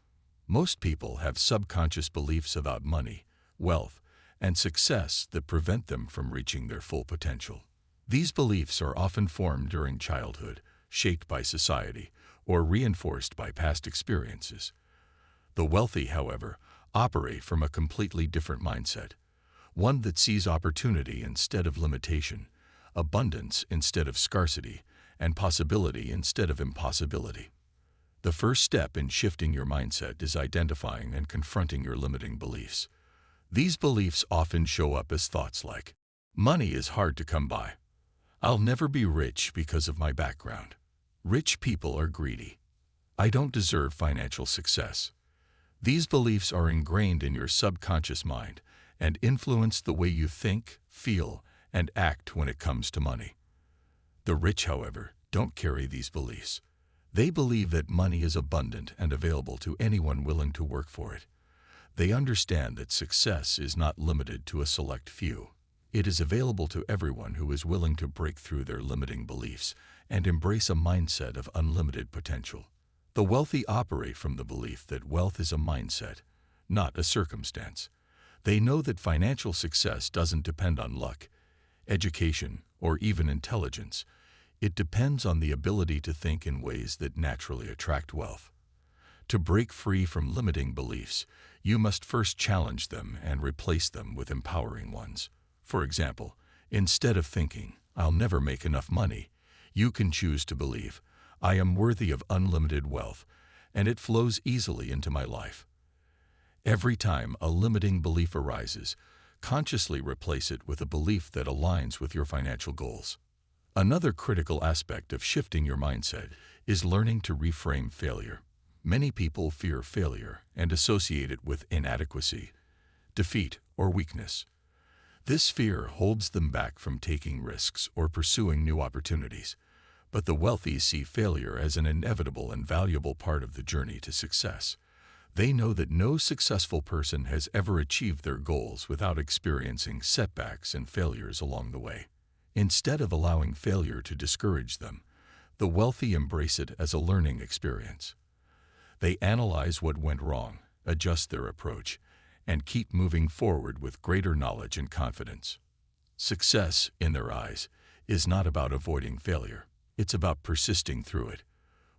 Most people have subconscious beliefs about money, wealth, and success that prevent them from reaching their full potential. These beliefs are often formed during childhood, shaped by society, or reinforced by past experiences. The wealthy, however, operate from a completely different mindset, one that sees opportunity instead of limitation, abundance instead of scarcity, and possibility instead of impossibility. The first step in shifting your mindset is identifying and confronting your limiting beliefs. These beliefs often show up as thoughts like, "Money is hard to come by. I'll never be rich because of my background. Rich people are greedy. I don't deserve financial success." These beliefs are ingrained in your subconscious mind and influence the way you think, feel, and act when it comes to money. The rich, however, don't carry these beliefs. They believe that money is abundant and available to anyone willing to work for it. They understand that success is not limited to a select few. It is available to everyone who is willing to break through their limiting beliefs and embrace a mindset of unlimited potential. The wealthy operate from the belief that wealth is a mindset, not a circumstance. They know that financial success doesn't depend on luck, education, or even intelligence. It depends on the ability to think in ways that naturally attract wealth. To break free from limiting beliefs, you must first challenge them and replace them with empowering ones. For example, instead of thinking, "I'll never make enough money," you can choose to believe, "I am worthy of unlimited wealth, and it flows easily into my life." Every time a limiting belief arises, consciously replace it with a belief that aligns with your financial goals. Another critical aspect of shifting your mindset is learning to reframe failure. Many people fear failure and associate it with inadequacy, defeat, or weakness. This fear holds them back from taking risks or pursuing new opportunities. But the wealthy see failure as an inevitable and valuable part of the journey to success. They know that no successful person has ever achieved their goals without experiencing setbacks and failures along the way. Instead of allowing failure to discourage them, the wealthy embrace it as a learning experience. They analyze what went wrong, adjust their approach, and keep moving forward with greater knowledge and confidence. Success, in their eyes, is not about avoiding failure. It's about persisting through it.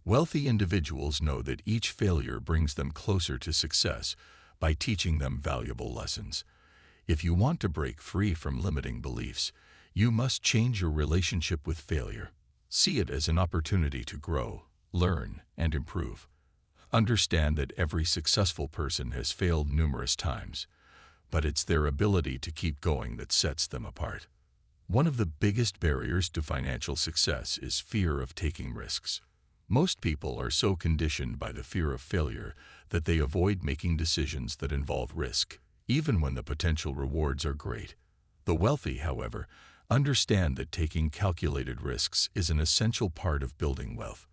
Wealthy individuals know that each failure brings them closer to success by teaching them valuable lessons. If you want to break free from limiting beliefs, you must change your relationship with failure. See it as an opportunity to grow, learn, and improve. Understand that every successful person has failed numerous times, but it's their ability to keep going that sets them apart. One of the biggest barriers to financial success is fear of taking risks. Most people are so conditioned by the fear of failure that they avoid making decisions that involve risk, even when the potential rewards are great. The wealthy, however, understand that taking calculated risks is an essential part of building wealth.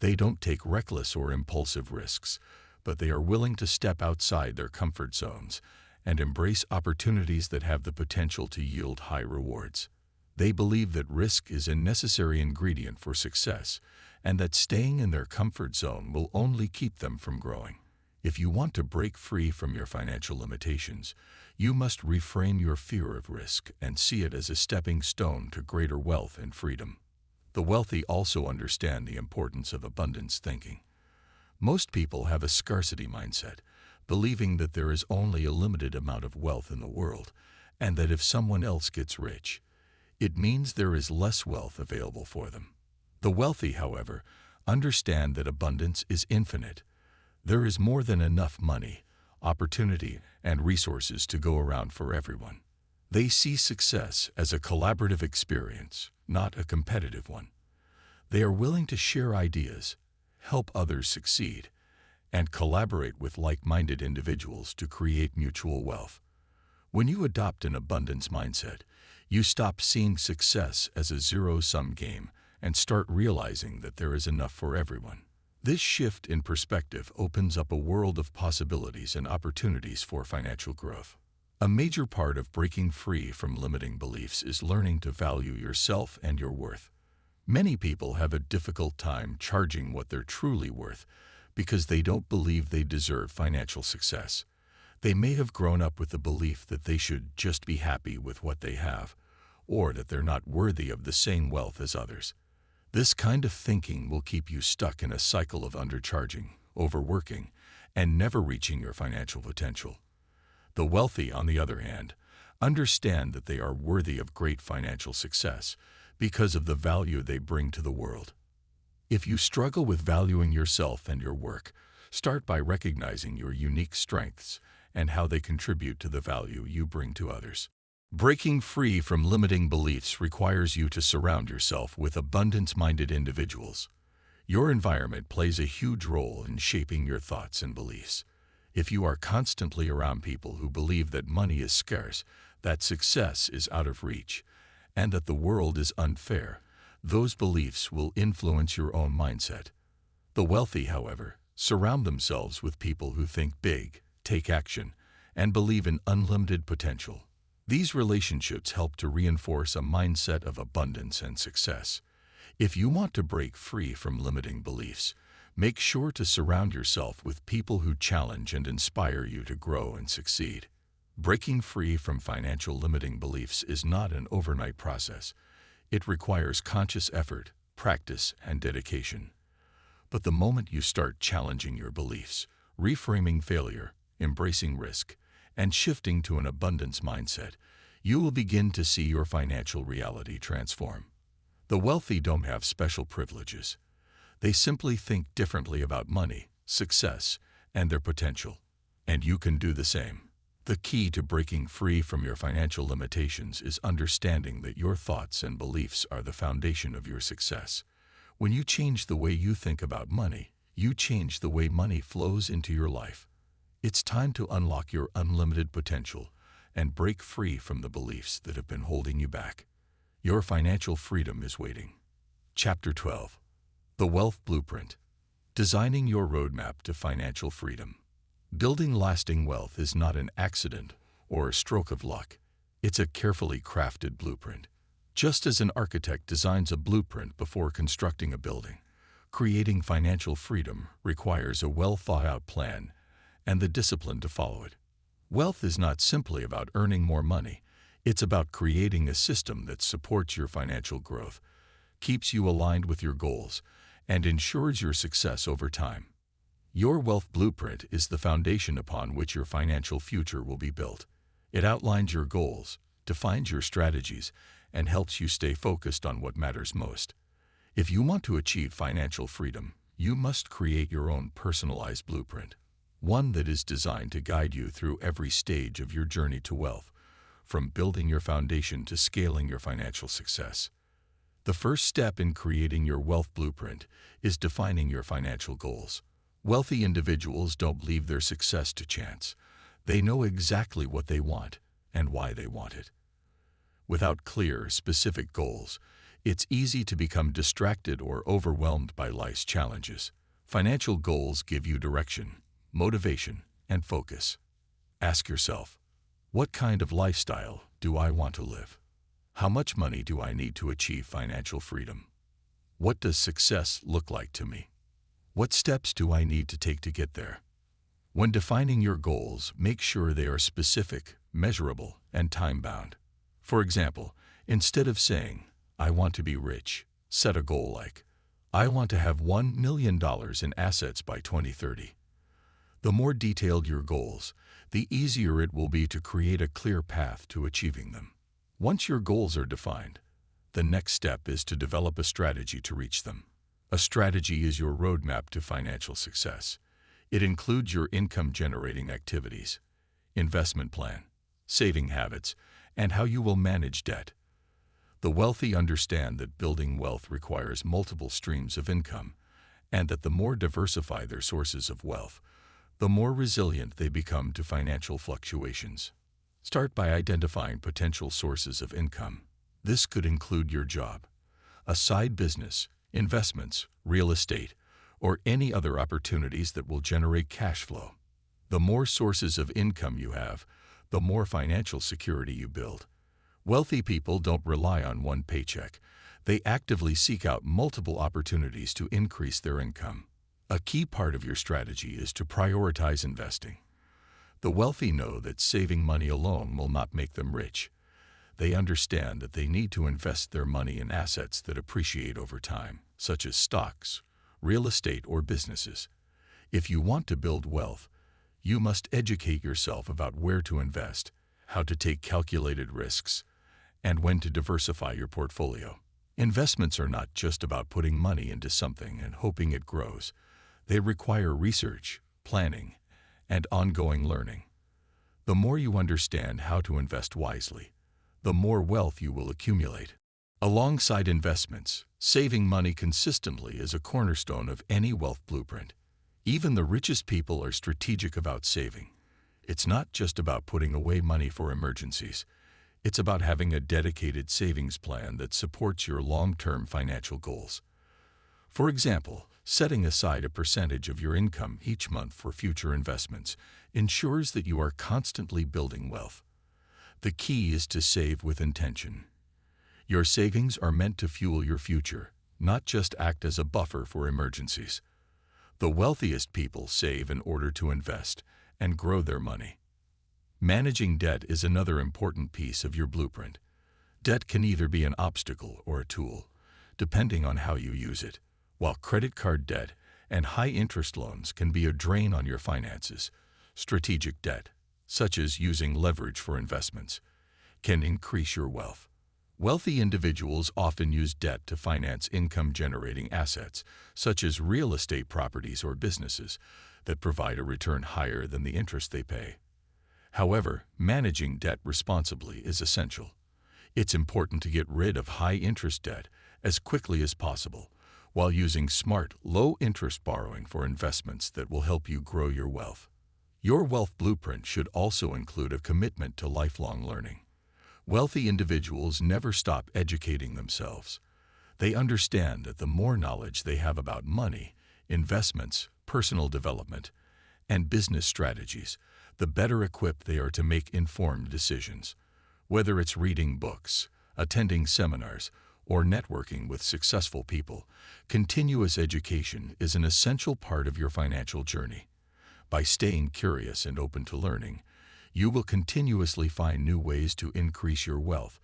They don't take reckless or impulsive risks, but they are willing to step outside their comfort zones and embrace opportunities that have the potential to yield high rewards. They believe that risk is a necessary ingredient for success, and that staying in their comfort zone will only keep them from growing. If you want to break free from your financial limitations, you must reframe your fear of risk and see it as a stepping stone to greater wealth and freedom. The wealthy also understand the importance of abundance thinking. Most people have a scarcity mindset, believing that there is only a limited amount of wealth in the world, and that if someone else gets rich, it means there is less wealth available for them. The wealthy, however, understand that abundance is infinite. There is more than enough money, opportunity, and resources to go around for everyone. They see success as a collaborative experience, not a competitive one. They are willing to share ideas, help others succeed, and collaborate with like-minded individuals to create mutual wealth. When you adopt an abundance mindset, you stop seeing success as a zero-sum game and start realizing that there is enough for everyone. This shift in perspective opens up a world of possibilities and opportunities for financial growth. A major part of breaking free from limiting beliefs is learning to value yourself and your worth. Many people have a difficult time charging what they're truly worth because they don't believe they deserve financial success. They may have grown up with the belief that they should just be happy with what they have, or that they're not worthy of the same wealth as others. This kind of thinking will keep you stuck in a cycle of undercharging, overworking, and never reaching your financial potential. The wealthy, on the other hand, understand that they are worthy of great financial success because of the value they bring to the world. If you struggle with valuing yourself and your work, start by recognizing your unique strengths and how they contribute to the value you bring to others. Breaking free from limiting beliefs requires you to surround yourself with abundance-minded individuals. Your environment plays a huge role in shaping your thoughts and beliefs. If you are constantly around people who believe that money is scarce, that success is out of reach, and that the world is unfair, those beliefs will influence your own mindset. The wealthy, however, surround themselves with people who think big, take action, and believe in unlimited potential. These relationships help to reinforce a mindset of abundance and success. If you want to break free from limiting beliefs, make sure to surround yourself with people who challenge and inspire you to grow and succeed. Breaking free from financial limiting beliefs is not an overnight process. It requires conscious effort, practice, and dedication. But the moment you start challenging your beliefs, reframing failure, embracing risk, and shifting to an abundance mindset, you will begin to see your financial reality transform. The wealthy don't have special privileges. They simply think differently about money, success, and their potential. And you can do the same. The key to breaking free from your financial limitations is understanding that your thoughts and beliefs are the foundation of your success. When you change the way you think about money, you change the way money flows into your life. It's time to unlock your unlimited potential and break free from the beliefs that have been holding you back. Your financial freedom is waiting. Chapter 12. The Wealth Blueprint. Designing your roadmap to financial freedom. Building lasting wealth is not an accident or a stroke of luck. It's a carefully crafted blueprint. Just as an architect designs a blueprint before constructing a building, creating financial freedom requires a well-thought-out plan and the discipline to follow it. Wealth is not simply about earning more money. It's about creating a system that supports your financial growth, keeps you aligned with your goals, and ensures your success over time. Your wealth blueprint is the foundation upon which your financial future will be built. It outlines your goals, defines your strategies, and helps you stay focused on what matters most. If you want to achieve financial freedom, you must create your own personalized blueprint, one that is designed to guide you through every stage of your journey to wealth, from building your foundation to scaling your financial success. The first step in creating your wealth blueprint is defining your financial goals. Wealthy individuals don't leave their success to chance. They know exactly what they want and why they want it. Without clear, specific goals, it's easy to become distracted or overwhelmed by life's challenges. Financial goals give you direction, motivation, and focus. Ask yourself, what kind of lifestyle do I want to live? How much money do I need to achieve financial freedom? What does success look like to me? What steps do I need to take to get there? When defining your goals, make sure they are specific, measurable, and time-bound. For example, instead of saying, I want to be rich, set a goal like, I want to have $1 million in assets by 2030. The more detailed your goals, the easier it will be to create a clear path to achieving them. Once your goals are defined, the next step is to develop a strategy to reach them. A strategy is your roadmap to financial success. It includes your income-generating activities, investment plan, saving habits, and how you will manage debt. The wealthy understand that building wealth requires multiple streams of income, and that the more diversified their sources of wealth, the more resilient they become to financial fluctuations. Start by identifying potential sources of income. This could include your job, a side business, investments, real estate, or any other opportunities that will generate cash flow. The more sources of income you have, the more financial security you build. Wealthy people don't rely on one paycheck. They actively seek out multiple opportunities to increase their income. A key part of your strategy is to prioritize investing. The wealthy know that saving money alone will not make them rich. They understand that they need to invest their money in assets that appreciate over time, such as stocks, real estate, or businesses. If you want to build wealth, you must educate yourself about where to invest, how to take calculated risks, and when to diversify your portfolio. Investments are not just about putting money into something and hoping it grows. They require research, planning, and ongoing learning. The more you understand how to invest wisely, the more wealth you will accumulate. Alongside investments, saving money consistently is a cornerstone of any wealth blueprint. Even the richest people are strategic about saving. It's not just about putting away money for emergencies. It's about having a dedicated savings plan that supports your long-term financial goals. For example, setting aside a percentage of your income each month for future investments ensures that you are constantly building wealth. The key is to save with intention. Your savings are meant to fuel your future, not just act as a buffer for emergencies. The wealthiest people save in order to invest and grow their money. Managing debt is another important piece of your blueprint. Debt can either be an obstacle or a tool, depending on how you use it. While credit card debt and high-interest loans can be a drain on your finances, strategic debt, such as using leverage for investments, can increase your wealth. Wealthy individuals often use debt to finance income-generating assets, such as real estate properties or businesses, that provide a return higher than the interest they pay. However, managing debt responsibly is essential. It's important to get rid of high-interest debt as quickly as possible, while using smart, low-interest borrowing for investments that will help you grow your wealth. Your wealth blueprint should also include a commitment to lifelong learning. Wealthy individuals never stop educating themselves. They understand that the more knowledge they have about money, investments, personal development, and business strategies, the better equipped they are to make informed decisions. Whether it's reading books, attending seminars, or networking with successful people, continuous education is an essential part of your financial journey. By staying curious and open to learning, you will continuously find new ways to increase your wealth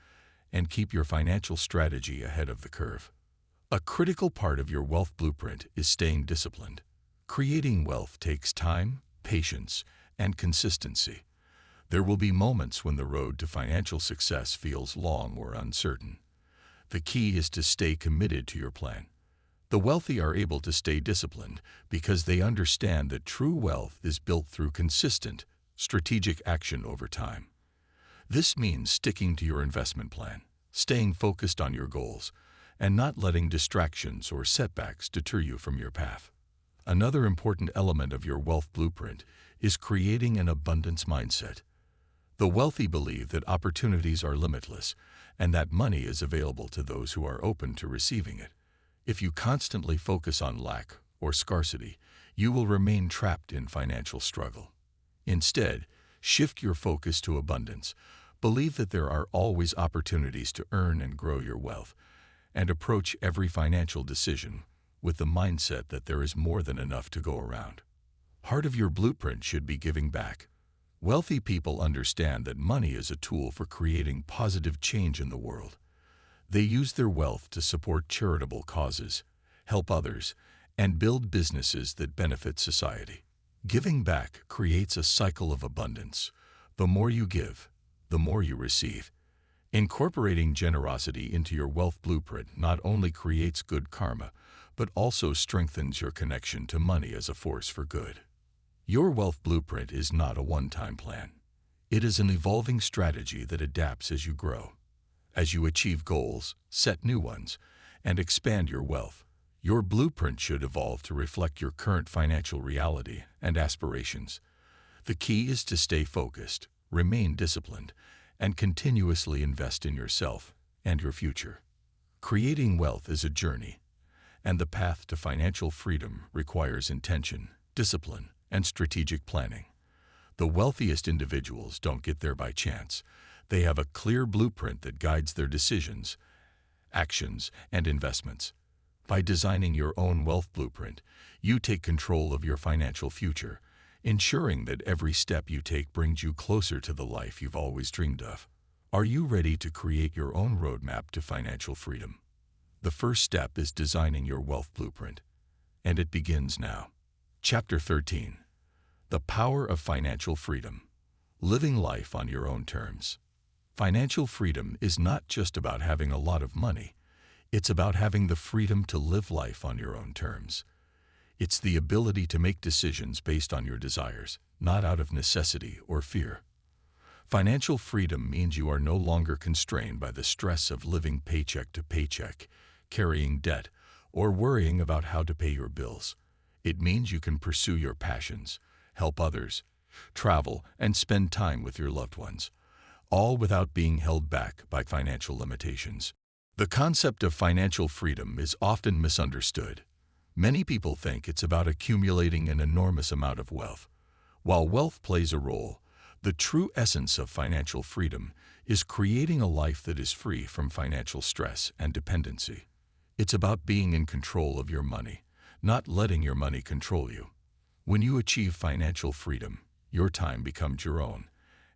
and keep your financial strategy ahead of the curve. A critical part of your wealth blueprint is staying disciplined. Creating wealth takes time, patience, and consistency. There will be moments when the road to financial success feels long or uncertain. The key is to stay committed to your plan. The wealthy are able to stay disciplined because they understand that true wealth is built through consistent, strategic action over time. This means sticking to your investment plan, staying focused on your goals, and not letting distractions or setbacks deter you from your path. Another important element of your wealth blueprint is creating an abundance mindset. The wealthy believe that opportunities are limitless and that money is available to those who are open to receiving it. If you constantly focus on lack or scarcity, you will remain trapped in financial struggle. Instead, shift your focus to abundance. Believe that there are always opportunities to earn and grow your wealth, and approach every financial decision with the mindset that there is more than enough to go around. Part of your blueprint should be giving back. Wealthy people understand that money is a tool for creating positive change in the world. They use their wealth to support charitable causes, help others, and build businesses that benefit society. Giving back creates a cycle of abundance. The more you give, the more you receive. Incorporating generosity into your wealth blueprint not only creates good karma, but also strengthens your connection to money as a force for good. Your wealth blueprint is not a one-time plan. It is an evolving strategy that adapts as you grow. As you achieve goals, set new ones, and expand your wealth, your blueprint should evolve to reflect your current financial reality and aspirations. The key is to stay focused, remain disciplined, and continuously invest in yourself and your future. Creating wealth is a journey, and the path to financial freedom requires intention, discipline, and strategic planning. The wealthiest individuals don't get there by chance. They have a clear blueprint that guides their decisions, actions, and investments. By designing your own wealth blueprint, you take control of your financial future, ensuring that every step you take brings you closer to the life you've always dreamed of. Are you ready to create your own roadmap to financial freedom? The first step is designing your wealth blueprint, and it begins now. Chapter 13. The Power of Financial Freedom. Living life on your own terms. Financial freedom is not just about having a lot of money. It's about having the freedom to live life on your own terms. It's the ability to make decisions based on your desires, not out of necessity or fear. Financial freedom means you are no longer constrained by the stress of living paycheck to paycheck, carrying debt, or worrying about how to pay your bills. It means you can pursue your passions, help others, travel, and spend time with your loved ones, all without being held back by financial limitations. The concept of financial freedom is often misunderstood. Many people think it's about accumulating an enormous amount of wealth. While wealth plays a role, the true essence of financial freedom is creating a life that is free from financial stress and dependency. It's about being in control of your money, not letting your money control you. When you achieve financial freedom, your time becomes your own,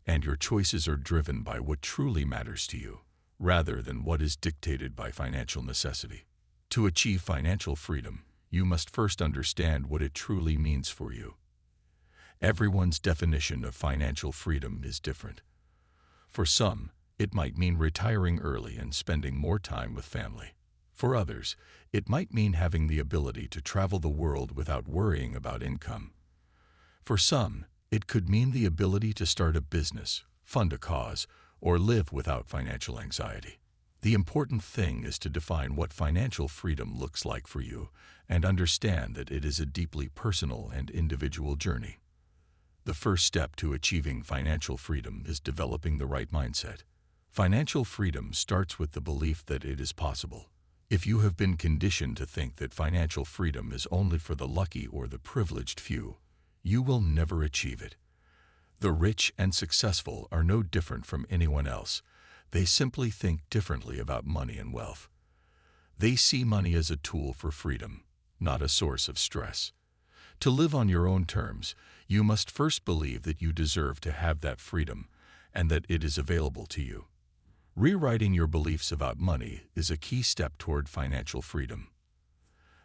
and your choices are driven by what truly matters to you, rather than what is dictated by financial necessity. To achieve financial freedom, you must first understand what it truly means for you. Everyone's definition of financial freedom is different. For some, it might mean retiring early and spending more time with family. For others, it might mean having the ability to travel the world without worrying about income. For some, it could mean the ability to start a business, fund a cause, or live without financial anxiety. The important thing is to define what financial freedom looks like for you and understand that it is a deeply personal and individual journey. The first step to achieving financial freedom is developing the right mindset. Financial freedom starts with the belief that it is possible. If you have been conditioned to think that financial freedom is only for the lucky or the privileged few, you will never achieve it. The rich and successful are no different from anyone else. They simply think differently about money and wealth. They see money as a tool for freedom, not a source of stress. To live on your own terms, you must first believe that you deserve to have that freedom and that it is available to you. Rewriting your beliefs about money is a key step toward financial freedom.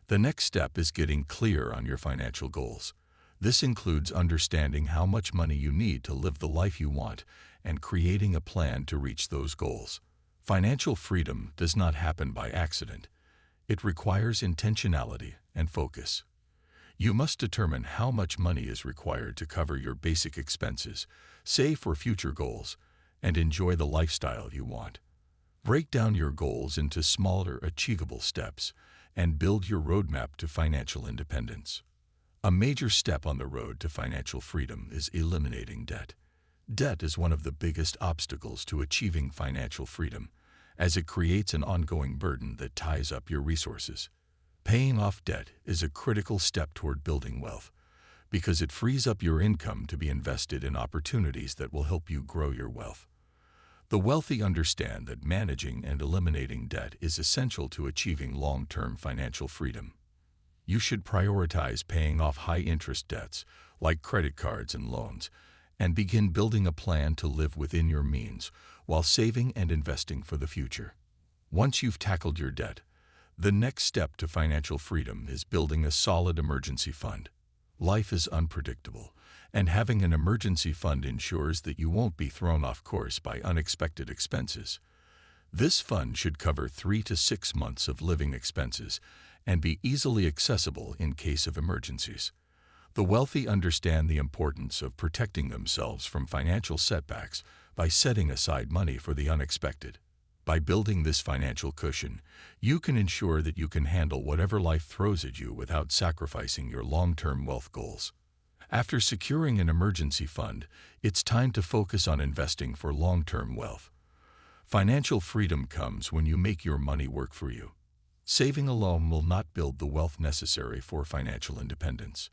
The next step is getting clear on your financial goals. This includes understanding how much money you need to live the life you want and creating a plan to reach those goals. Financial freedom does not happen by accident. It requires intentionality and focus. You must determine how much money is required to cover your basic expenses, save for future goals, and enjoy the lifestyle you want. Break down your goals into smaller, achievable steps and build your roadmap to financial independence. A major step on the road to financial freedom is eliminating debt. Debt is one of the biggest obstacles to achieving financial freedom, as it creates an ongoing burden that ties up your resources. Paying off debt is a critical step toward building wealth, because it frees up your income to be invested in opportunities that will help you grow your wealth. The wealthy understand that managing and eliminating debt is essential to achieving long-term financial freedom. You should prioritize paying off high-interest debts, like credit cards and loans, and begin building a plan to live within your means while saving and investing for the future. Once you've tackled your debt, the next step to financial freedom is building a solid emergency fund. Life is unpredictable, and having an emergency fund ensures that you won't be thrown off course by unexpected expenses. This fund should cover 3 to 6 months of living expenses and be easily accessible in case of emergencies. The wealthy understand the importance of protecting themselves from financial setbacks by setting aside money for the unexpected. By building this financial cushion, you can ensure that you can handle whatever life throws at you without sacrificing your long-term wealth goals. After securing an emergency fund, it's time to focus on investing for long-term wealth. Financial freedom comes when you make your money work for you. Saving alone will not build the wealth necessary for financial independence.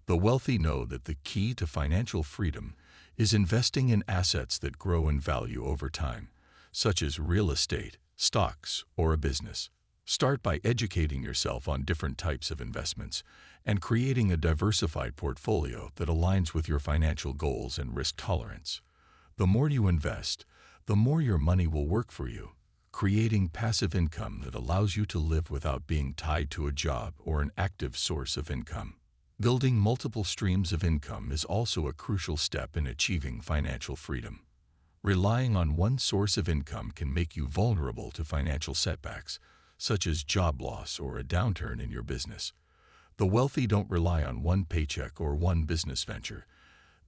The wealthy know that the key to financial freedom is investing in assets that grow in value over time, such as real estate, stocks, or a business. Start by educating yourself on different types of investments and creating a diversified portfolio that aligns with your financial goals and risk tolerance. The more you invest, the more your money will work for you, creating passive income that allows you to live without being tied to a job or an active source of income. Building multiple streams of income is also a crucial step in achieving financial freedom. Relying on one source of income can make you vulnerable to financial setbacks, such as job loss or a downturn in your business. The wealthy don't rely on one paycheck or one business venture.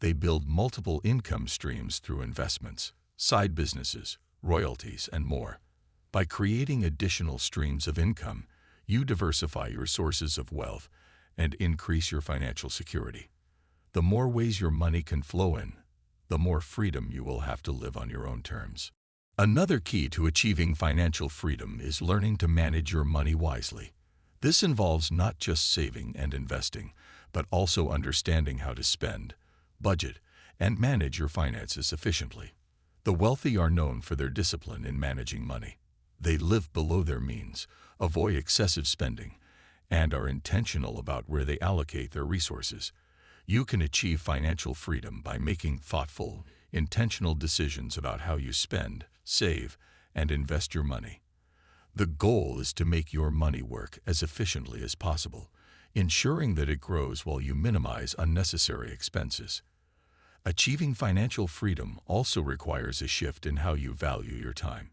They build multiple income streams through investments, side businesses, royalties, and more. By creating additional streams of income, you diversify your sources of wealth and increase your financial security. The more ways your money can flow in, the more freedom you will have to live on your own terms. Another key to achieving financial freedom is learning to manage your money wisely. This involves not just saving and investing, but also understanding how to spend, budget, and manage your finances efficiently. The wealthy are known for their discipline in managing money. They live below their means, avoid excessive spending, and are intentional about where they allocate their resources. You can achieve financial freedom by making thoughtful, intentional decisions about how you spend, save, and invest your money. The goal is to make your money work as efficiently as possible, ensuring that it grows while you minimize unnecessary expenses. Achieving financial freedom also requires a shift in how you value your time.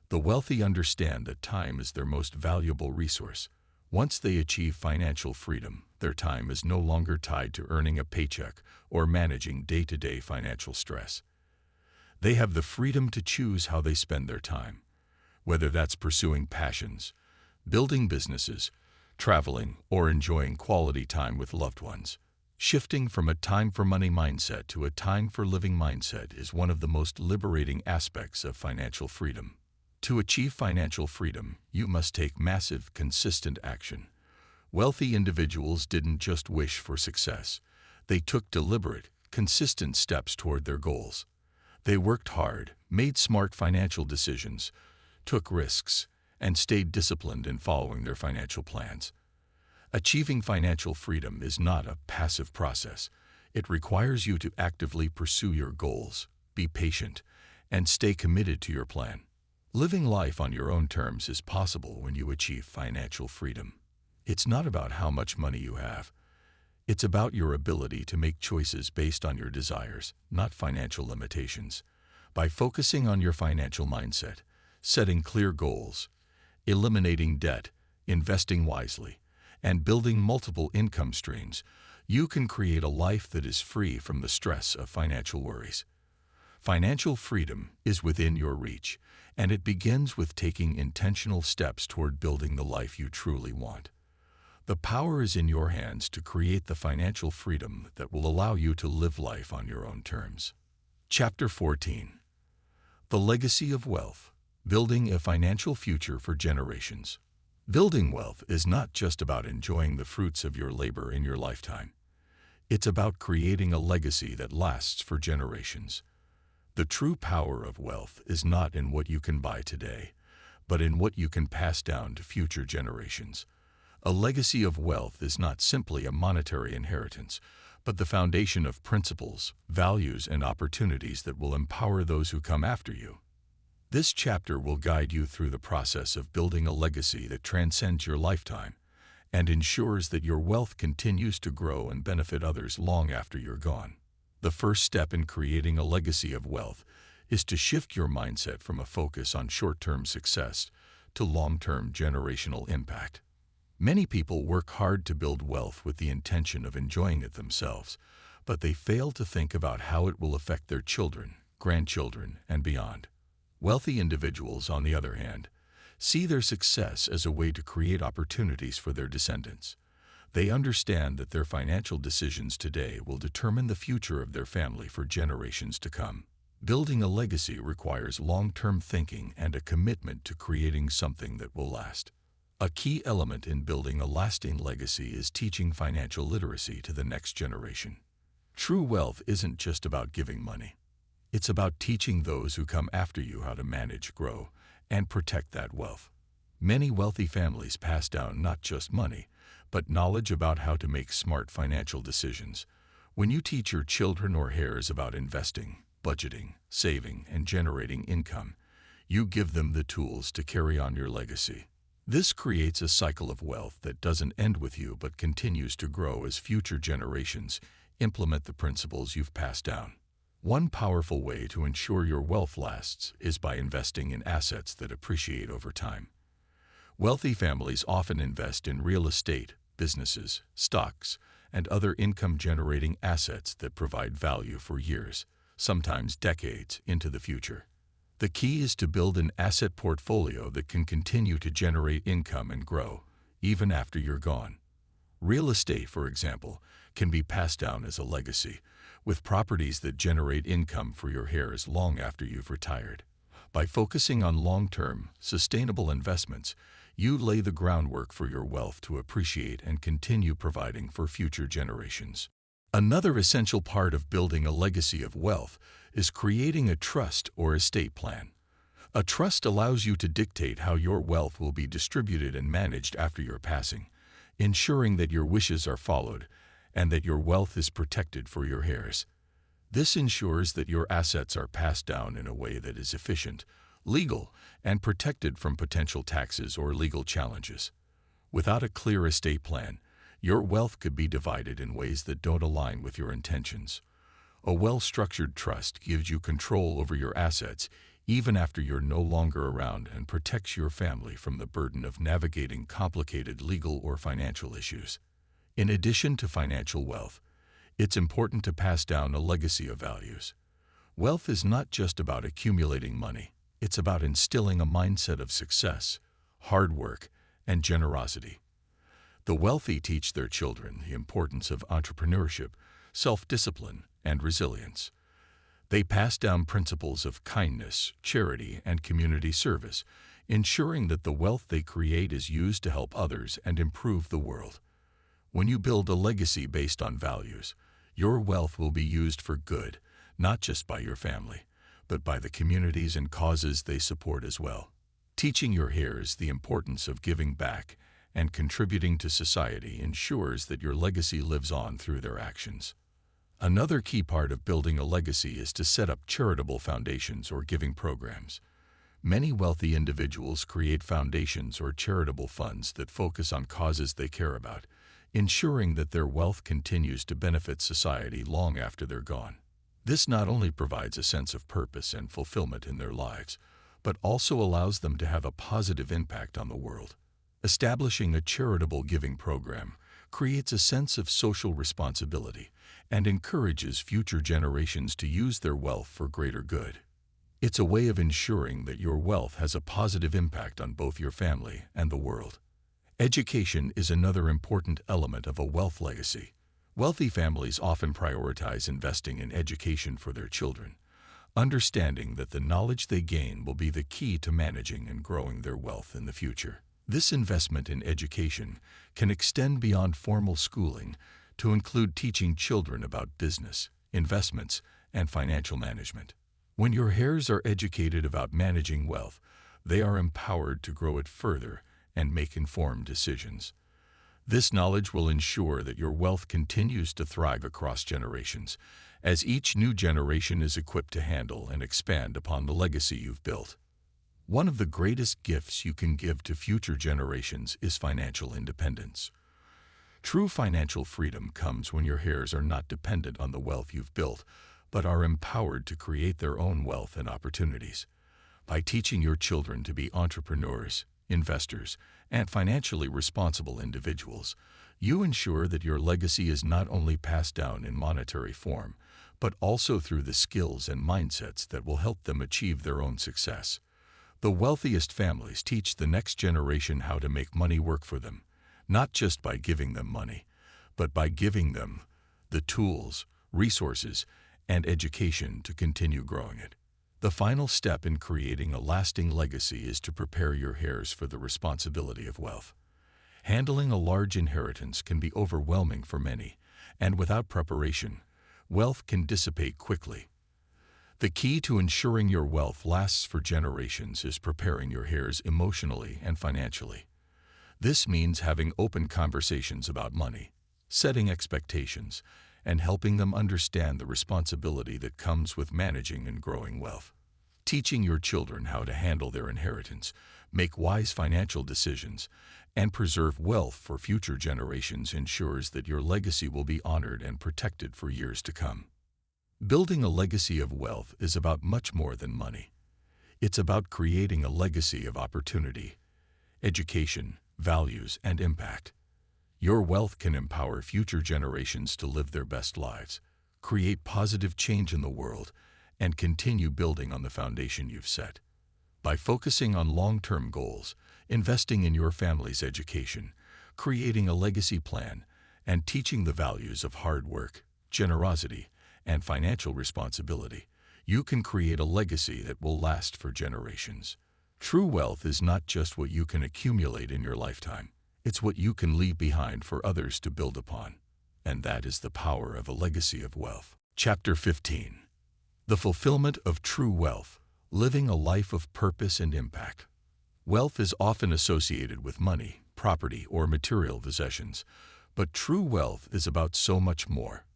The wealthy understand that time is their most valuable resource. Once they achieve financial freedom, their time is no longer tied to earning a paycheck or managing day-to-day financial stress. They have the freedom to choose how they spend their time, whether that's pursuing passions, building businesses, traveling, or enjoying quality time with loved ones. Shifting from a time-for-money mindset to a time-for-living mindset is one of the most liberating aspects of financial freedom. To achieve financial freedom, you must take massive, consistent action. Wealthy individuals didn't just wish for success. They took deliberate, consistent steps toward their goals. They worked hard, made smart financial decisions, took risks, and stayed disciplined in following their financial plans. Achieving financial freedom is not a passive process. It requires you to actively pursue your goals, be patient, and stay committed to your plan. Living life on your own terms is possible when you achieve financial freedom. It's not about how much money you have. It's about your ability to make choices based on your desires, not financial limitations. By focusing on your financial mindset, setting clear goals, eliminating debt, investing wisely, and building multiple income streams, you can create a life that is free from the stress of financial worries. Financial freedom is within your reach, and it begins with taking intentional steps toward building the life you truly want. The power is in your hands to create the financial freedom that will allow you to live life on your own terms. Chapter 14. The Legacy of Wealth: Building a Financial Future for Generations. Building wealth is not just about enjoying the fruits of your labor in your lifetime. It's about creating a legacy that lasts for generations. The true power of wealth is not in what you can buy today, but in what you can pass down to future generations. A legacy of wealth is not simply a monetary inheritance, but the foundation of principles, values, and opportunities that will empower those who come after you. This chapter will guide you through the process of building a legacy that transcends your lifetime and ensures that your wealth continues to grow and benefit others long after you're gone. The first step in creating a legacy of wealth is to shift your mindset from a focus on short-term success to long-term generational impact. Many people work hard to build wealth with the intention of enjoying it themselves, but they fail to think about how it will affect their children, grandchildren, and beyond. Wealthy individuals, on the other hand, see their success as a way to create opportunities for their descendants. They understand that their financial decisions today will determine the future of their family for generations to come. Building a legacy requires long-term thinking and a commitment to creating something that will last. A key element in building a lasting legacy is teaching financial literacy to the next generation. True wealth isn't just about giving money. It's about teaching those who come after you how to manage, grow, and protect that wealth. Many wealthy families pass down not just money, but knowledge about how to make smart financial decisions. When you teach your children or heirs about investing, budgeting, saving, and generating income, you give them the tools to carry on your legacy. This creates a cycle of wealth that doesn't end with you but continues to grow as future generations implement the principles you've passed down. One powerful way to ensure your wealth lasts is by investing in assets that appreciate over time. Wealthy families often invest in real estate, businesses, stocks, and other income-generating assets that provide value for years, sometimes decades, into the future. The key is to build an asset portfolio that can continue to generate income and grow, even after you're gone. Real estate, for example, can be passed down as a legacy, with properties that generate income for your heirs long after you've retired. By focusing on long-term, sustainable investments, you lay the groundwork for your wealth to appreciate and continue providing for future generations. Another essential part of building a legacy of wealth is creating a trust or estate plan. A trust allows you to dictate how your wealth will be distributed and managed after your passing, ensuring that your wishes are followed and that your wealth is protected for your heirs. This ensures that your assets are passed down in a way that is efficient, legal, and protected from potential taxes or legal challenges. Without a clear estate plan, your wealth could be divided in ways that don't align with your intentions. A well-structured trust gives you control over your assets even after you're no longer around and protects your family from the burden of navigating complicated legal or financial issues. In addition to financial wealth, it's important to pass down a legacy of values. Wealth is not just about accumulating money. It's about instilling a mindset of success, hard work, and generosity. The wealthy teach their children the importance of entrepreneurship, self-discipline, and resilience. They pass down principles of kindness, charity, and community service, ensuring that the wealth they create is used to help others and improve the world. When you build a legacy based on values, your wealth will be used for good, not just by your family, but by the communities and causes they support as well. Teaching your heirs the importance of giving back and contributing to society ensures that your legacy lives on through their actions. Another key part of building a legacy is to set up charitable foundations or giving programs. Many wealthy individuals create foundations or charitable funds that focus on causes they care about, ensuring that their wealth continues to benefit society long after they're gone. This not only provides a sense of purpose and fulfillment in their lives, but also allows them to have a positive impact on the world. Establishing a charitable giving program creates a sense of social responsibility and encourages future generations to use their wealth for greater good. It's a way of ensuring that your wealth has a positive impact on both your family and the world. Education is another important element of a wealth legacy. Wealthy families often prioritize investing in education for their children, understanding that the knowledge they gain will be the key to managing and growing their wealth in the future. This investment in education can extend beyond formal schooling to include teaching children about business, investments, and financial management. When your heirs are educated about managing wealth, they are empowered to grow it further and make informed decisions. This knowledge will ensure that your wealth continues to thrive across generations, as each new generation is equipped to handle and expand upon the legacy you've built. One of the greatest gifts you can give to future generations is financial independence. True financial freedom comes when your heirs are not dependent on the wealth you've built, but are empowered to create their own wealth and opportunities. By teaching your children to be entrepreneurs, investors, and financially responsible individuals, you ensure that your legacy is not only passed down in monetary form, but also through the skills and mindsets that will help them achieve their own success. The wealthiest families teach the next generation how to make money work for them, not just by giving them money, but by giving them the tools, resources, and education to continue growing it. The final step in creating a lasting legacy is to prepare your heirs for the responsibility of wealth. Handling a large inheritance can be overwhelming for many, and without preparation, wealth can dissipate quickly. The key to ensuring your wealth lasts for generations is preparing your heirs emotionally and financially. This means having open conversations about money, setting expectations, and helping them understand the responsibility that comes with managing and growing wealth. Teaching your children how to handle their inheritance, make wise financial decisions, and preserve wealth for future generations ensures that your legacy will be honored and protected for years to come. Building a legacy of wealth is about much more than money. It's about creating a legacy of opportunity, education, values, and impact. Your wealth can empower future generations to live their best lives, create positive change in the world, and continue building on the foundation you've set. By focusing on long-term goals, investing in your family's education, creating a legacy plan, and teaching the values of hard work, generosity, and financial responsibility, you can create a legacy that will last for generations. True wealth is not just what you can accumulate in your lifetime. It's what you can leave behind for others to build upon. And that is the power of a legacy of wealth. Chapter 15. The fulfillment of true wealth, living a life of purpose and impact. Wealth is often associated with money, property, or material possessions, but true wealth is about so much more.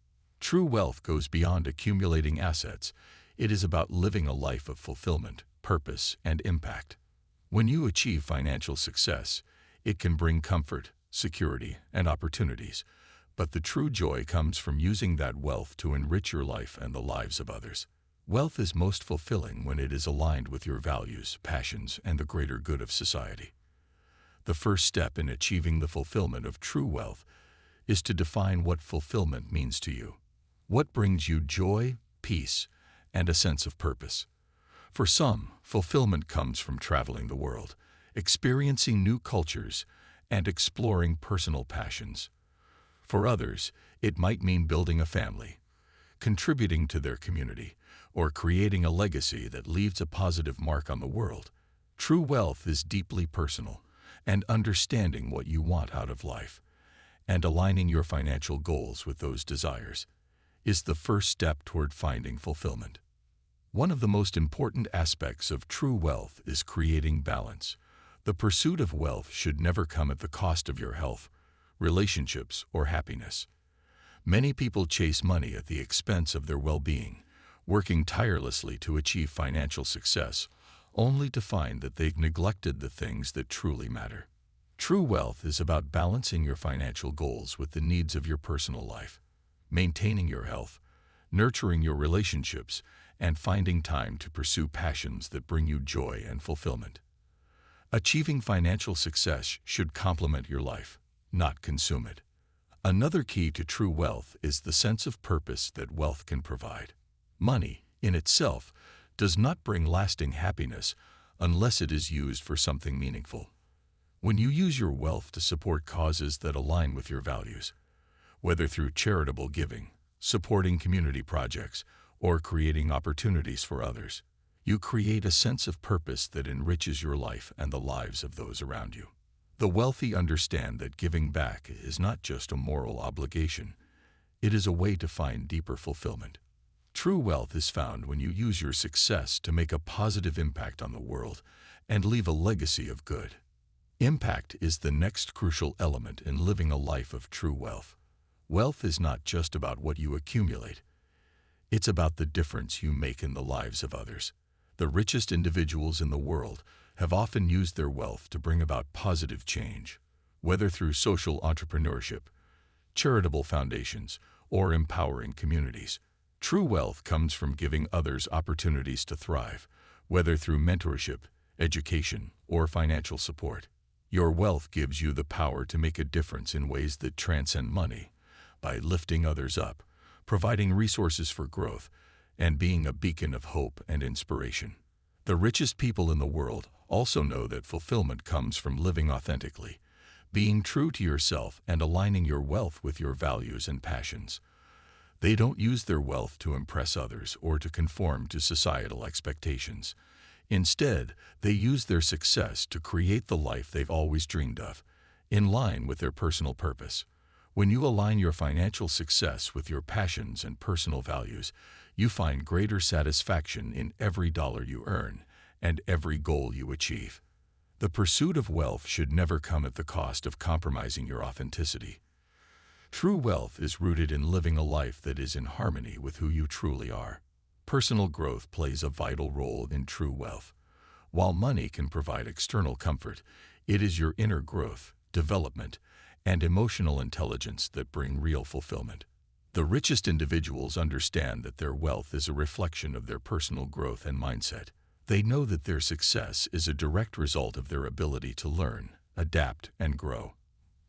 True wealth goes beyond accumulating assets. It is about living a life of fulfillment, purpose, and impact. When you achieve financial success, it can bring comfort, security, and opportunities, but the true joy comes from using that wealth to enrich your life and the lives of others. Wealth is most fulfilling when it is aligned with your values, passions, and the greater good of society. The first step in achieving the fulfillment of true wealth is to define what fulfillment means to you. What brings you joy, peace, and a sense of purpose? For some, fulfillment comes from traveling the world, experiencing new cultures, and exploring personal passions. For others, it might mean building a family, contributing to their community, or creating a legacy that leaves a positive mark on the world. True wealth is deeply personal, and understanding what you want out of life, and aligning your financial goals with those desires, is the first step toward finding fulfillment. One of the most important aspects of true wealth is creating balance. The pursuit of wealth should never come at the cost of your health, relationships, or happiness. Many people chase money at the expense of their well-being, working tirelessly to achieve financial success, only to find that they've neglected the things that truly matter. True wealth is about balancing your financial goals with the needs of your personal life, maintaining your health, nurturing your relationships, and finding time to pursue passions that bring you joy and fulfillment. Achieving financial success should complement your life, not consume it. Another key to true wealth is the sense of purpose that wealth can provide. Money, in itself, does not bring lasting happiness unless it is used for something meaningful. When you use your wealth to support causes that align with your values, whether through charitable giving, supporting community projects, or creating opportunities for others, you create a sense of purpose that enriches your life and the lives of those around you. The wealthy understand that giving back is not just a moral obligation, it is a way to find deeper fulfillment. True wealth is found when you use your success to make a positive impact on the world and leave a legacy of good. Impact is the next crucial element in living a life of true wealth. Wealth is not just about what you accumulate. It's about the difference you make in the lives of others. The richest individuals in the world have often used their wealth to bring about positive change, whether through social entrepreneurship, charitable foundations, or empowering communities. True wealth comes from giving others opportunities to thrive, whether through mentorship, education, or financial support. Your wealth gives you the power to make a difference in ways that transcend money, by lifting others up, providing resources for growth, and being a beacon of hope and inspiration. The richest people in the world also know that fulfillment comes from living authentically, being true to yourself and aligning your wealth with your values and passions. They don't use their wealth to impress others or to conform to societal expectations. Instead, they use their success to create the life they've always dreamed of, in line with their personal purpose. When you align your financial success with your passions and personal values, you find greater satisfaction in every dollar you earn and every goal you achieve. The pursuit of wealth should never come at the cost of compromising your authenticity. True wealth is rooted in living a life that is in harmony with who you truly are. Personal growth plays a vital role in true wealth. While money can provide external comfort, it is your inner growth, development, and emotional intelligence that bring real fulfillment. The richest individuals understand that their wealth is a reflection of their personal growth and mindset. They know that their success is a direct result of their ability to learn, adapt, and grow,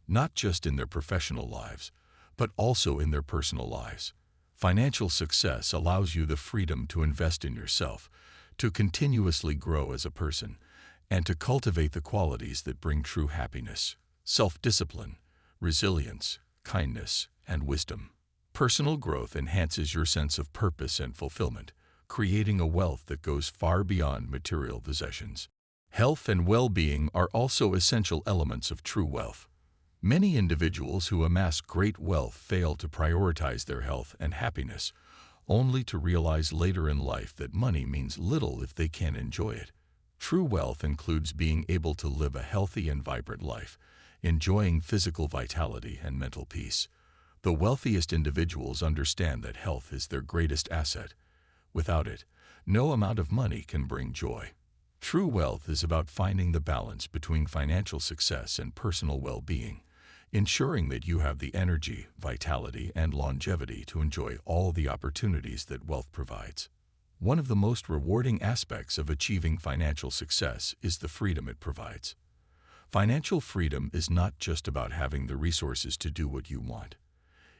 not just in their professional lives, but also in their personal lives. Financial success allows you the freedom to invest in yourself, to continuously grow as a person, and to cultivate the qualities that bring true happiness: self-discipline, resilience, kindness, and wisdom. Personal growth enhances your sense of purpose and fulfillment, creating a wealth that goes far beyond material possessions. Health and well-being are also essential elements of true wealth. Many individuals who amass great wealth fail to prioritize their health and happiness, only to realize later in life that money means little if they can't enjoy it. True wealth includes being able to live a healthy and vibrant life, enjoying physical vitality and mental peace. The wealthiest individuals understand that health is their greatest asset. Without it, no amount of money can bring joy. True wealth is about finding the balance between financial success and personal well-being, ensuring that you have the energy, vitality, and longevity to enjoy all the opportunities that wealth provides. One of the most rewarding aspects of achieving financial success is the freedom it provides. Financial freedom is not just about having the resources to do what you want.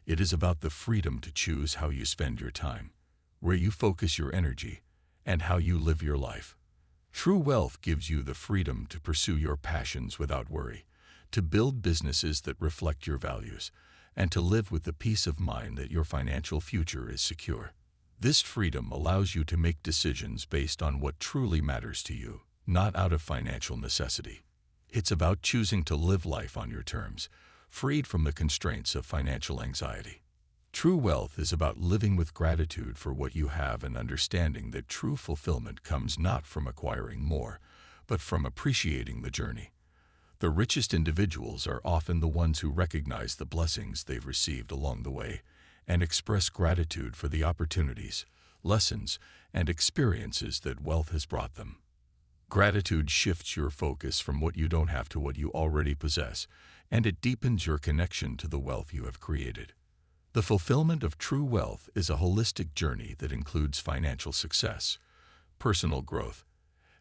It is about the freedom to choose how you spend your time, where you focus your energy, and how you live your life. True wealth gives you the freedom to pursue your passions without worry, to build businesses that reflect your values, and to live with the peace of mind that your financial future is secure. This freedom allows you to make decisions based on what truly matters to you, not out of financial necessity. It's about choosing to live life on your terms, freed from the constraints of financial anxiety. True wealth is about living with gratitude for what you have and understanding that true fulfillment comes not from acquiring more, but from appreciating the journey. The richest individuals are often the ones who recognize the blessings they've received along the way and express gratitude for the opportunities, lessons, and experiences that wealth has brought them. Gratitude shifts your focus from what you don't have to what you already possess, and it deepens your connection to the wealth you have created. The fulfillment of true wealth is a holistic journey that includes financial success, personal growth,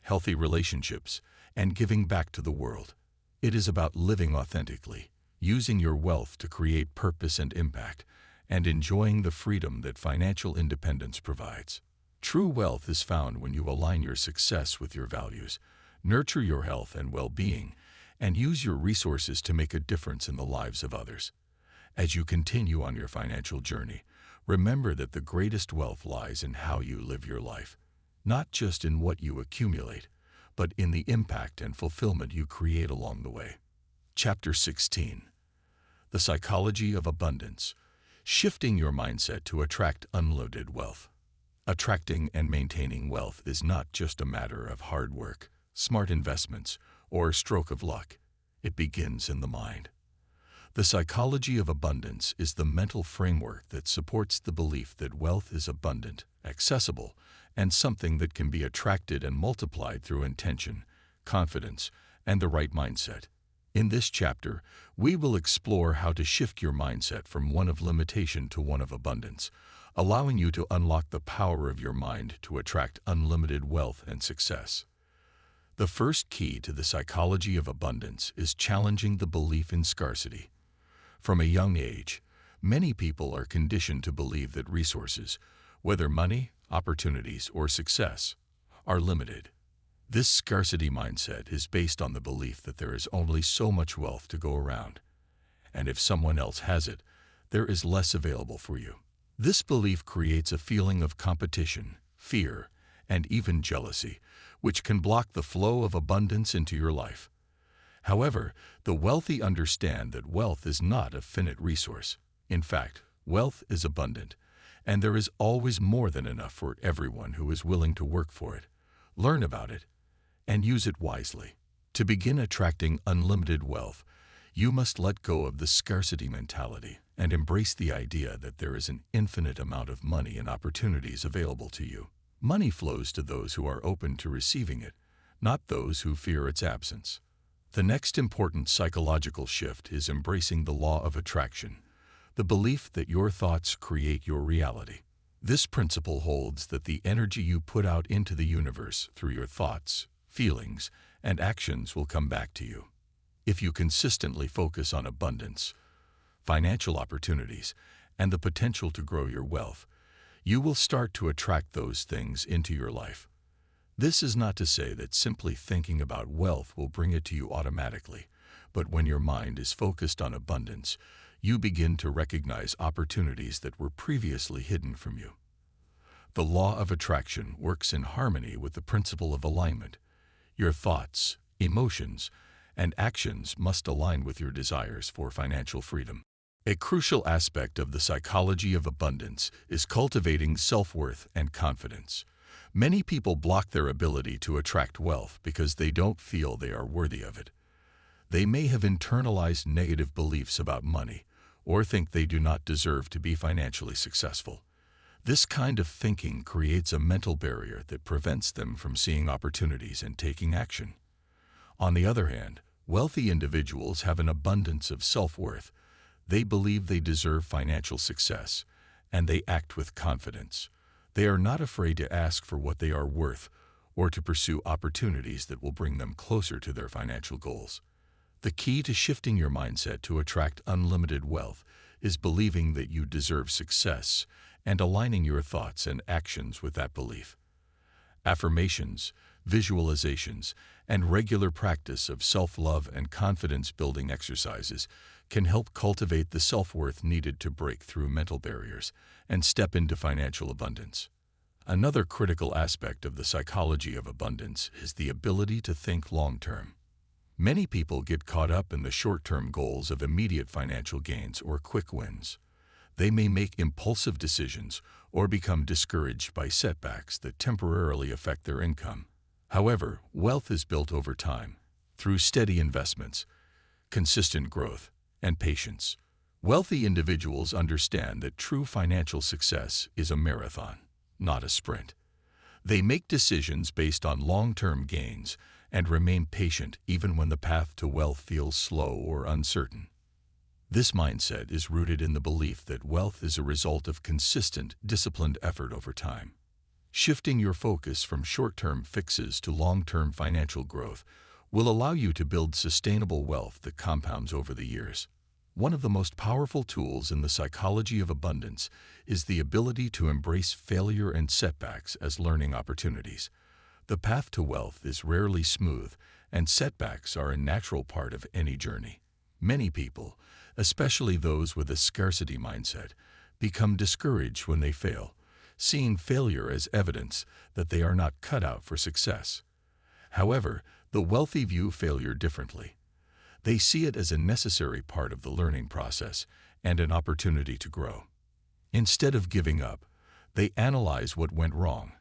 healthy relationships, and giving back to the world. It is about living authentically, using your wealth to create purpose and impact, and enjoying the freedom that financial independence provides. True wealth is found when you align your success with your values, nurture your health and well-being, and use your resources to make a difference in the lives of others. As you continue on your financial journey, remember that the greatest wealth lies in how you live your life, not just in what you accumulate, but in the impact and fulfillment you create along the way. Chapter 16. The Psychology of Abundance. Shifting your mindset to attract unlimited wealth. Attracting and maintaining wealth is not just a matter of hard work, smart investments, or a stroke of luck. It begins in the mind. The psychology of abundance is the mental framework that supports the belief that wealth is abundant, accessible, and something that can be attracted and multiplied through intention, confidence, and the right mindset. In this chapter, we will explore how to shift your mindset from one of limitation to one of abundance, allowing you to unlock the power of your mind to attract unlimited wealth and success. The first key to the psychology of abundance is challenging the belief in scarcity. From a young age, many people are conditioned to believe that resources, whether money, opportunities, or success, are limited. This scarcity mindset is based on the belief that there is only so much wealth to go around, and if someone else has it, there is less available for you. This belief creates a feeling of competition, fear, and even jealousy, which can block the flow of abundance into your life. However, the wealthy understand that wealth is not a finite resource. In fact, wealth is abundant, and there is always more than enough for everyone who is willing to work for it, learn about it, and use it wisely. To begin attracting unlimited wealth, you must let go of the scarcity mentality and embrace the idea that there is an infinite amount of money and opportunities available to you. Money flows to those who are open to receiving it, not those who fear its absence. The next important psychological shift is embracing the law of attraction, the belief that your thoughts create your reality. This principle holds that the energy you put out into the universe through your thoughts, feelings, and actions will come back to you. If you consistently focus on abundance, financial opportunities, and the potential to grow your wealth, you will start to attract those things into your life. This is not to say that simply thinking about wealth will bring it to you automatically, but when your mind is focused on abundance, you begin to recognize opportunities that were previously hidden from you. The law of attraction works in harmony with the principle of alignment. Your thoughts, emotions, and actions must align with your desires for financial freedom. A crucial aspect of the psychology of abundance is cultivating self-worth and confidence. Many people block their ability to attract wealth because they don't feel they are worthy of it. They may have internalized negative beliefs about money or think they do not deserve to be financially successful. This kind of thinking creates a mental barrier that prevents them from seeing opportunities and taking action. On the other hand, wealthy individuals have an abundance of self-worth. They believe they deserve financial success, and they act with confidence. They are not afraid to ask for what they are worth or to pursue opportunities that will bring them closer to their financial goals. The key to shifting your mindset to attract unlimited wealth is believing that you deserve success and aligning your thoughts and actions with that belief. Affirmations, visualizations, and regular practice of self-love and confidence-building exercises can help cultivate the self-worth needed to break through mental barriers and step into financial abundance. Another critical aspect of the psychology of abundance is the ability to think long-term. Many people get caught up in the short-term goals of immediate financial gains or quick wins. They may make impulsive decisions or become discouraged by setbacks that temporarily affect their income. However, wealth is built over time, through steady investments, consistent growth, and patience. Wealthy individuals understand that true financial success is a marathon, not a sprint. They make decisions based on long-term gains and remain patient even when the path to wealth feels slow or uncertain. This mindset is rooted in the belief that wealth is a result of consistent, disciplined effort over time. Shifting your focus from short-term fixes to long-term financial growth will allow you to build sustainable wealth that compounds over the years. One of the most powerful tools in the psychology of abundance is the ability to embrace failure and setbacks as learning opportunities. The path to wealth is rarely smooth, and setbacks are a natural part of any journey. Many people, especially those with a scarcity mindset, become discouraged when they fail, seeing failure as evidence that they are not cut out for success. However, the wealthy view failure differently. They see it as a necessary part of the learning process and an opportunity to grow. Instead of giving up, they analyze what went wrong,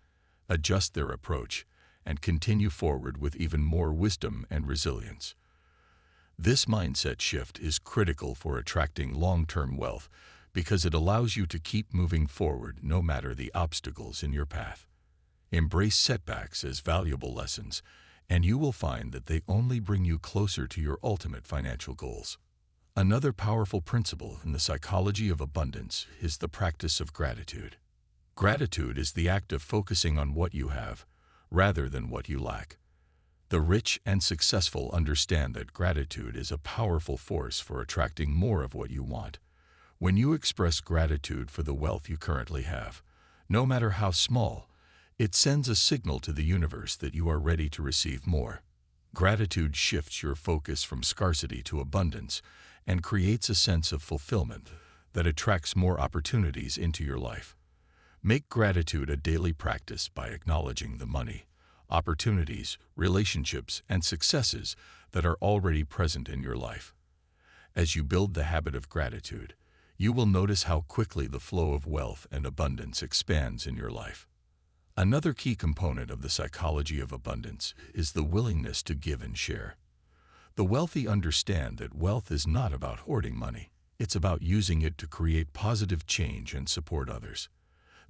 adjust their approach, and continue forward with even more wisdom and resilience. This mindset shift is critical for attracting long-term wealth because it allows you to keep moving forward no matter the obstacles in your path. Embrace setbacks as valuable lessons, and you will find that they only bring you closer to your ultimate financial goals. Another powerful principle in the psychology of abundance is the practice of gratitude. Gratitude is the act of focusing on what you have, rather than what you lack. The rich and successful understand that gratitude is a powerful force for attracting more of what you want. When you express gratitude for the wealth you currently have, no matter how small, It sends a signal to the universe that you are ready to receive more. Gratitude shifts your focus from scarcity to abundance and creates a sense of fulfillment that attracts more opportunities into your life. Make gratitude a daily practice by acknowledging the money, opportunities, relationships, and successes that are already present in your life. As you build the habit of gratitude, you will notice how quickly the flow of wealth and abundance expands in your life. Another key component of the psychology of abundance is the willingness to give and share. The wealthy understand that wealth is not about hoarding money. It's about using it to create positive change and support others.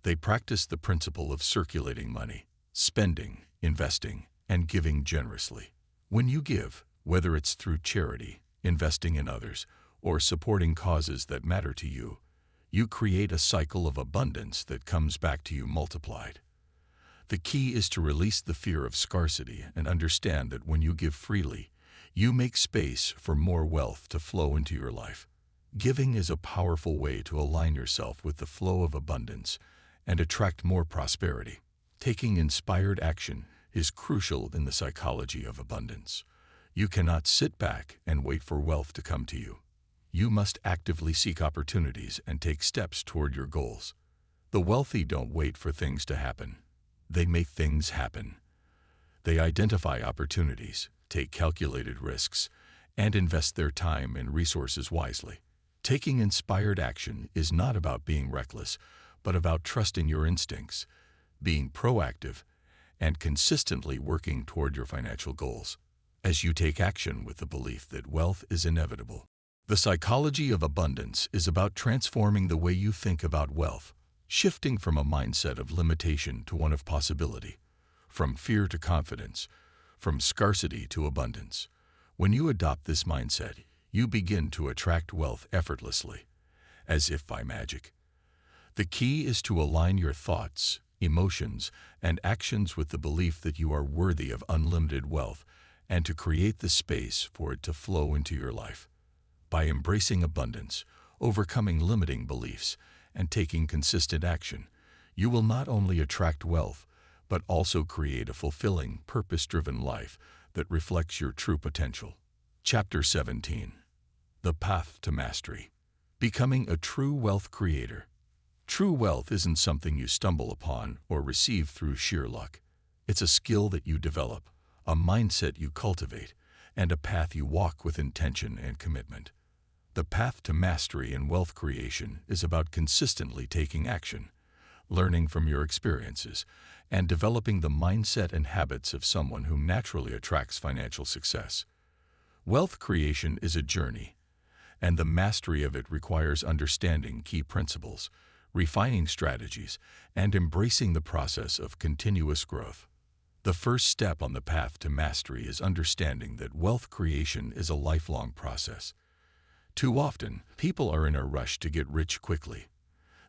They practice the principle of circulating money, spending, investing, and giving generously. When you give, whether it's through charity, investing in others, or supporting causes that matter to you, you create a cycle of abundance that comes back to you multiplied. The key is to release the fear of scarcity and understand that when you give freely, you make space for more wealth to flow into your life. Giving is a powerful way to align yourself with the flow of abundance and attract more prosperity. Taking inspired action is crucial in the psychology of abundance. You cannot sit back and wait for wealth to come to you. You must actively seek opportunities and take steps toward your goals. The wealthy don't wait for things to happen. They make things happen. They identify opportunities, take calculated risks, and invest their time and resources wisely. Taking inspired action is not about being reckless, but about trusting your instincts, being proactive, and consistently working toward your financial goals. As you take action with the belief that wealth is inevitable, the psychology of abundance is about transforming the way you think about wealth, shifting from a mindset of limitation to one of possibility, from fear to confidence, from scarcity to abundance. When you adopt this mindset, you begin to attract wealth effortlessly, as if by magic. The key is to align your thoughts, emotions, and actions with the belief that you are worthy of unlimited wealth and to create the space for it to flow into your life. By embracing abundance, overcoming limiting beliefs, and taking consistent action, you will not only attract wealth, but also create a fulfilling, purpose-driven life that reflects your true potential. Chapter 17. The Path to Mastery. Becoming a true wealth creator. True wealth isn't something you stumble upon or receive through sheer luck. It's a skill that you develop, a mindset you cultivate, and a path you walk with intention and commitment. The path to mastery in wealth creation is about consistently taking action, learning from your experiences, and developing the mindset and habits of someone who naturally attracts financial success. Wealth creation is a journey, and the mastery of it requires understanding key principles, refining strategies, and embracing the process of continuous growth. The first step on the path to mastery is understanding that wealth creation is a lifelong process. Too often, people are in a rush to get rich quickly.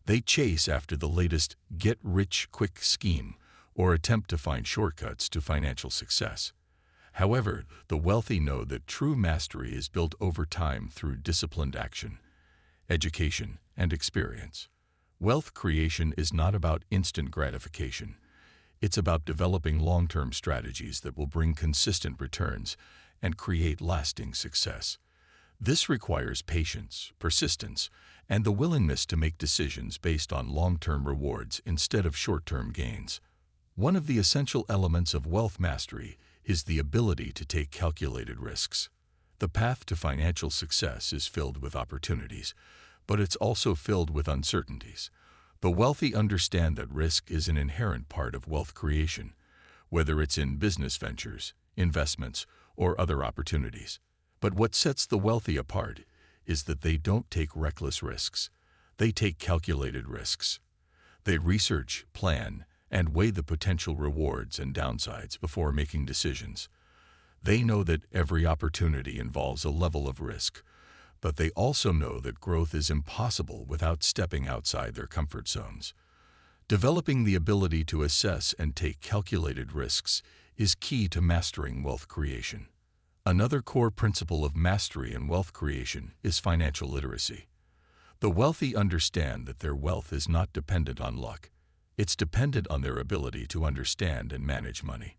They chase after the latest get-rich-quick scheme or attempt to find shortcuts to financial success. However, the wealthy know that true mastery is built over time through disciplined action, education, and experience. Wealth creation is not about instant gratification. It's about developing long-term strategies that will bring consistent returns and create lasting success. This requires patience, persistence, and the willingness to make decisions based on long-term rewards instead of short-term gains. One of the essential elements of wealth mastery is the ability to take calculated risks. The path to financial success is filled with opportunities, but it's also filled with uncertainties. The wealthy understand that risk is an inherent part of wealth creation, whether it's in business ventures, investments, or other opportunities. But what sets the wealthy apart is that they don't take reckless risks. They take calculated risks. They research, plan, and weigh the potential rewards and downsides before making decisions. They know that every opportunity involves a level of risk, but they also know that growth is impossible without stepping outside their comfort zones. Developing the ability to assess and take calculated risks is key to mastering wealth creation. Another core principle of mastery in wealth creation is financial literacy. The wealthy understand that their wealth is not dependent on luck. It's dependent on their ability to understand and manage money.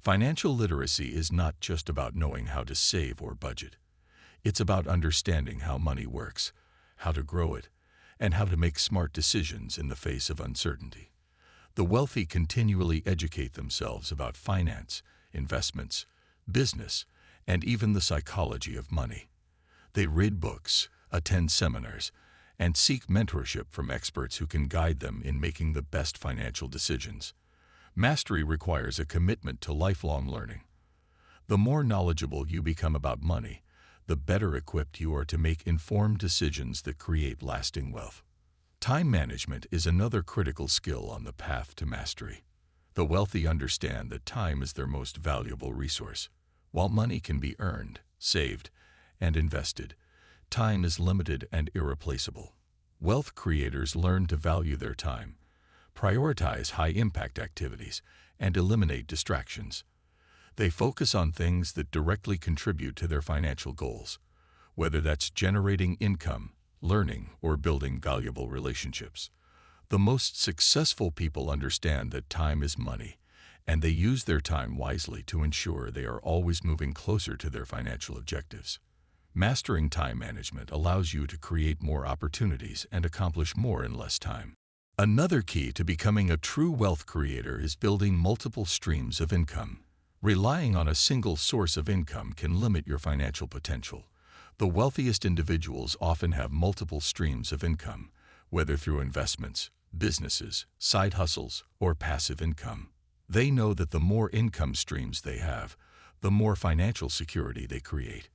Financial literacy is not just about knowing how to save or budget. It's about understanding how money works, how to grow it, and how to make smart decisions in the face of uncertainty. The wealthy continually educate themselves about finance, investments, business, and even the psychology of money. They read books, attend seminars, and seek mentorship from experts who can guide them in making the best financial decisions. Mastery requires a commitment to lifelong learning. The more knowledgeable you become about money, the better equipped you are to make informed decisions that create lasting wealth. Time management is another critical skill on the path to mastery. The wealthy understand that time is their most valuable resource. While money can be earned, saved, and invested, time is limited and irreplaceable. Wealth creators learn to value their time, prioritize high-impact activities, and eliminate distractions. They focus on things that directly contribute to their financial goals, whether that's generating income, learning, or building valuable relationships. The most successful people understand that time is money, and they use their time wisely to ensure they are always moving closer to their financial objectives. Mastering time management allows you to create more opportunities and accomplish more in less time. Another key to becoming a true wealth creator is building multiple streams of income. Relying on a single source of income can limit your financial potential. The wealthiest individuals often have multiple streams of income, whether through investments, businesses, side hustles, or passive income. They know that the more income streams they have, the more financial security they create.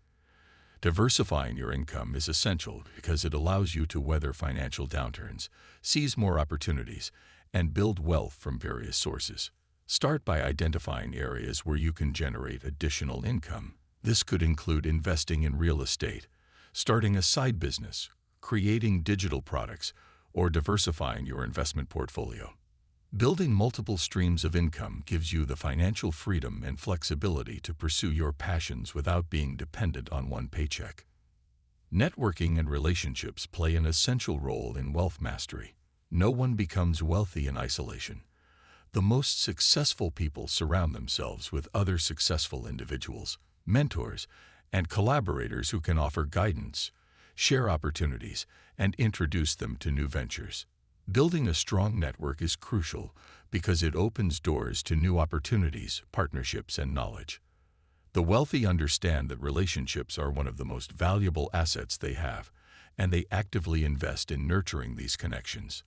Diversifying your income is essential because it allows you to weather financial downturns, seize more opportunities, and build wealth from various sources. Start by identifying areas where you can generate additional income. This could include investing in real estate, starting a side business, creating digital products, or diversifying your investment portfolio. Building multiple streams of income gives you the financial freedom and flexibility to pursue your passions without being dependent on one paycheck. Networking and relationships play an essential role in wealth mastery. No one becomes wealthy in isolation. The most successful people surround themselves with other successful individuals, mentors, and collaborators who can offer guidance, share opportunities, and introduce them to new ventures. Building a strong network is crucial because it opens doors to new opportunities, partnerships, and knowledge. The wealthy understand that relationships are one of the most valuable assets they have, and they actively invest in nurturing these connections.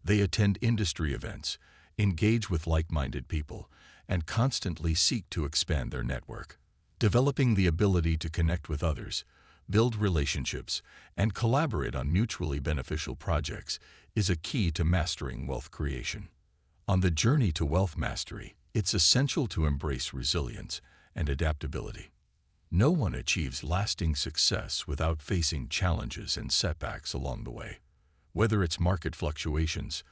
They attend industry events, engage with like-minded people, and constantly seek to expand their network. Developing the ability to connect with others, build relationships, and collaborate on mutually beneficial projects is a key to mastering wealth creation. On the journey to wealth mastery, it's essential to embrace resilience and adaptability. No one achieves lasting success without facing challenges and setbacks along the way. Whether it's market fluctuations,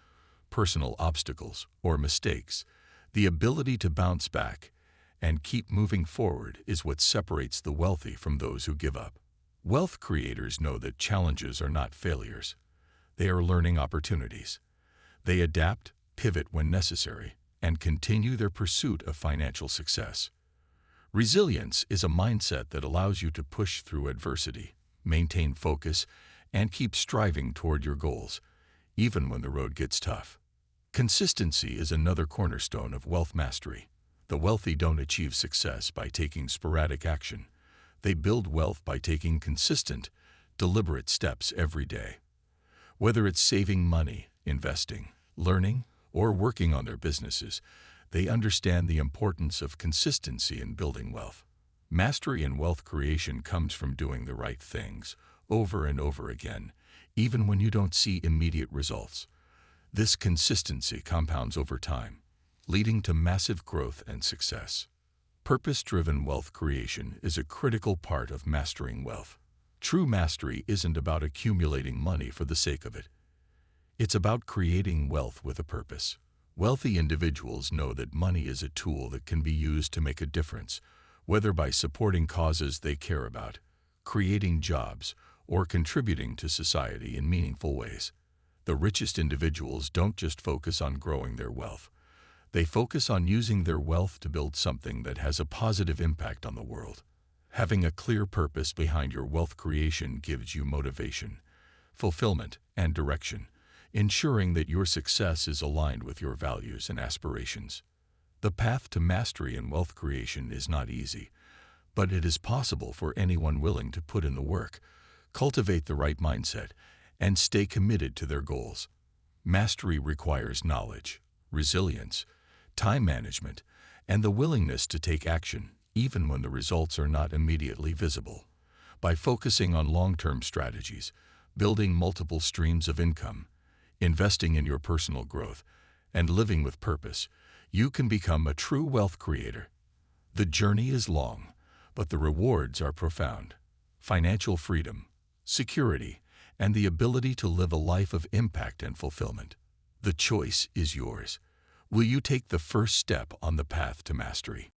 personal obstacles, or mistakes, the ability to bounce back and keep moving forward is what separates the wealthy from those who give up. Wealth creators know that challenges are not failures. They are learning opportunities. They adapt, pivot when necessary, and continue their pursuit of financial success. Resilience is a mindset that allows you to push through adversity, maintain focus, and keep striving toward your goals, even when the road gets tough. Consistency is another cornerstone of wealth mastery. The wealthy don't achieve success by taking sporadic action. They build wealth by taking consistent, deliberate steps every day. Whether it's saving money, investing, learning, or working on their businesses, they understand the importance of consistency in building wealth. Mastery in wealth creation comes from doing the right things over and over again, even when you don't see immediate results. This consistency compounds over time, leading to massive growth and success. Purpose-driven wealth creation is a critical part of mastering wealth. True mastery isn't about accumulating money for the sake of it. It's about creating wealth with a purpose. Wealthy individuals know that money is a tool that can be used to make a difference, whether by supporting causes they care about, creating jobs, or contributing to society in meaningful ways. The richest individuals don't just focus on growing their wealth. They focus on using their wealth to build something that has a positive impact on the world. Having a clear purpose behind your wealth creation gives you motivation, fulfillment, and direction, ensuring that your success is aligned with your values and aspirations. The path to mastery in wealth creation is not easy, but it is possible for anyone willing to put in the work, cultivate the right mindset, and stay committed to their goals. Mastery requires knowledge, resilience, time management, and the willingness to take action, even when the results are not immediately visible. By focusing on long-term strategies, building multiple streams of income, investing in your personal growth, and living with purpose, you can become a true wealth creator. The journey is long, but the rewards are profound. Financial freedom, security, and the ability to live a life of impact and fulfillment. The choice is yours. Will you take the first step on the path to mastery?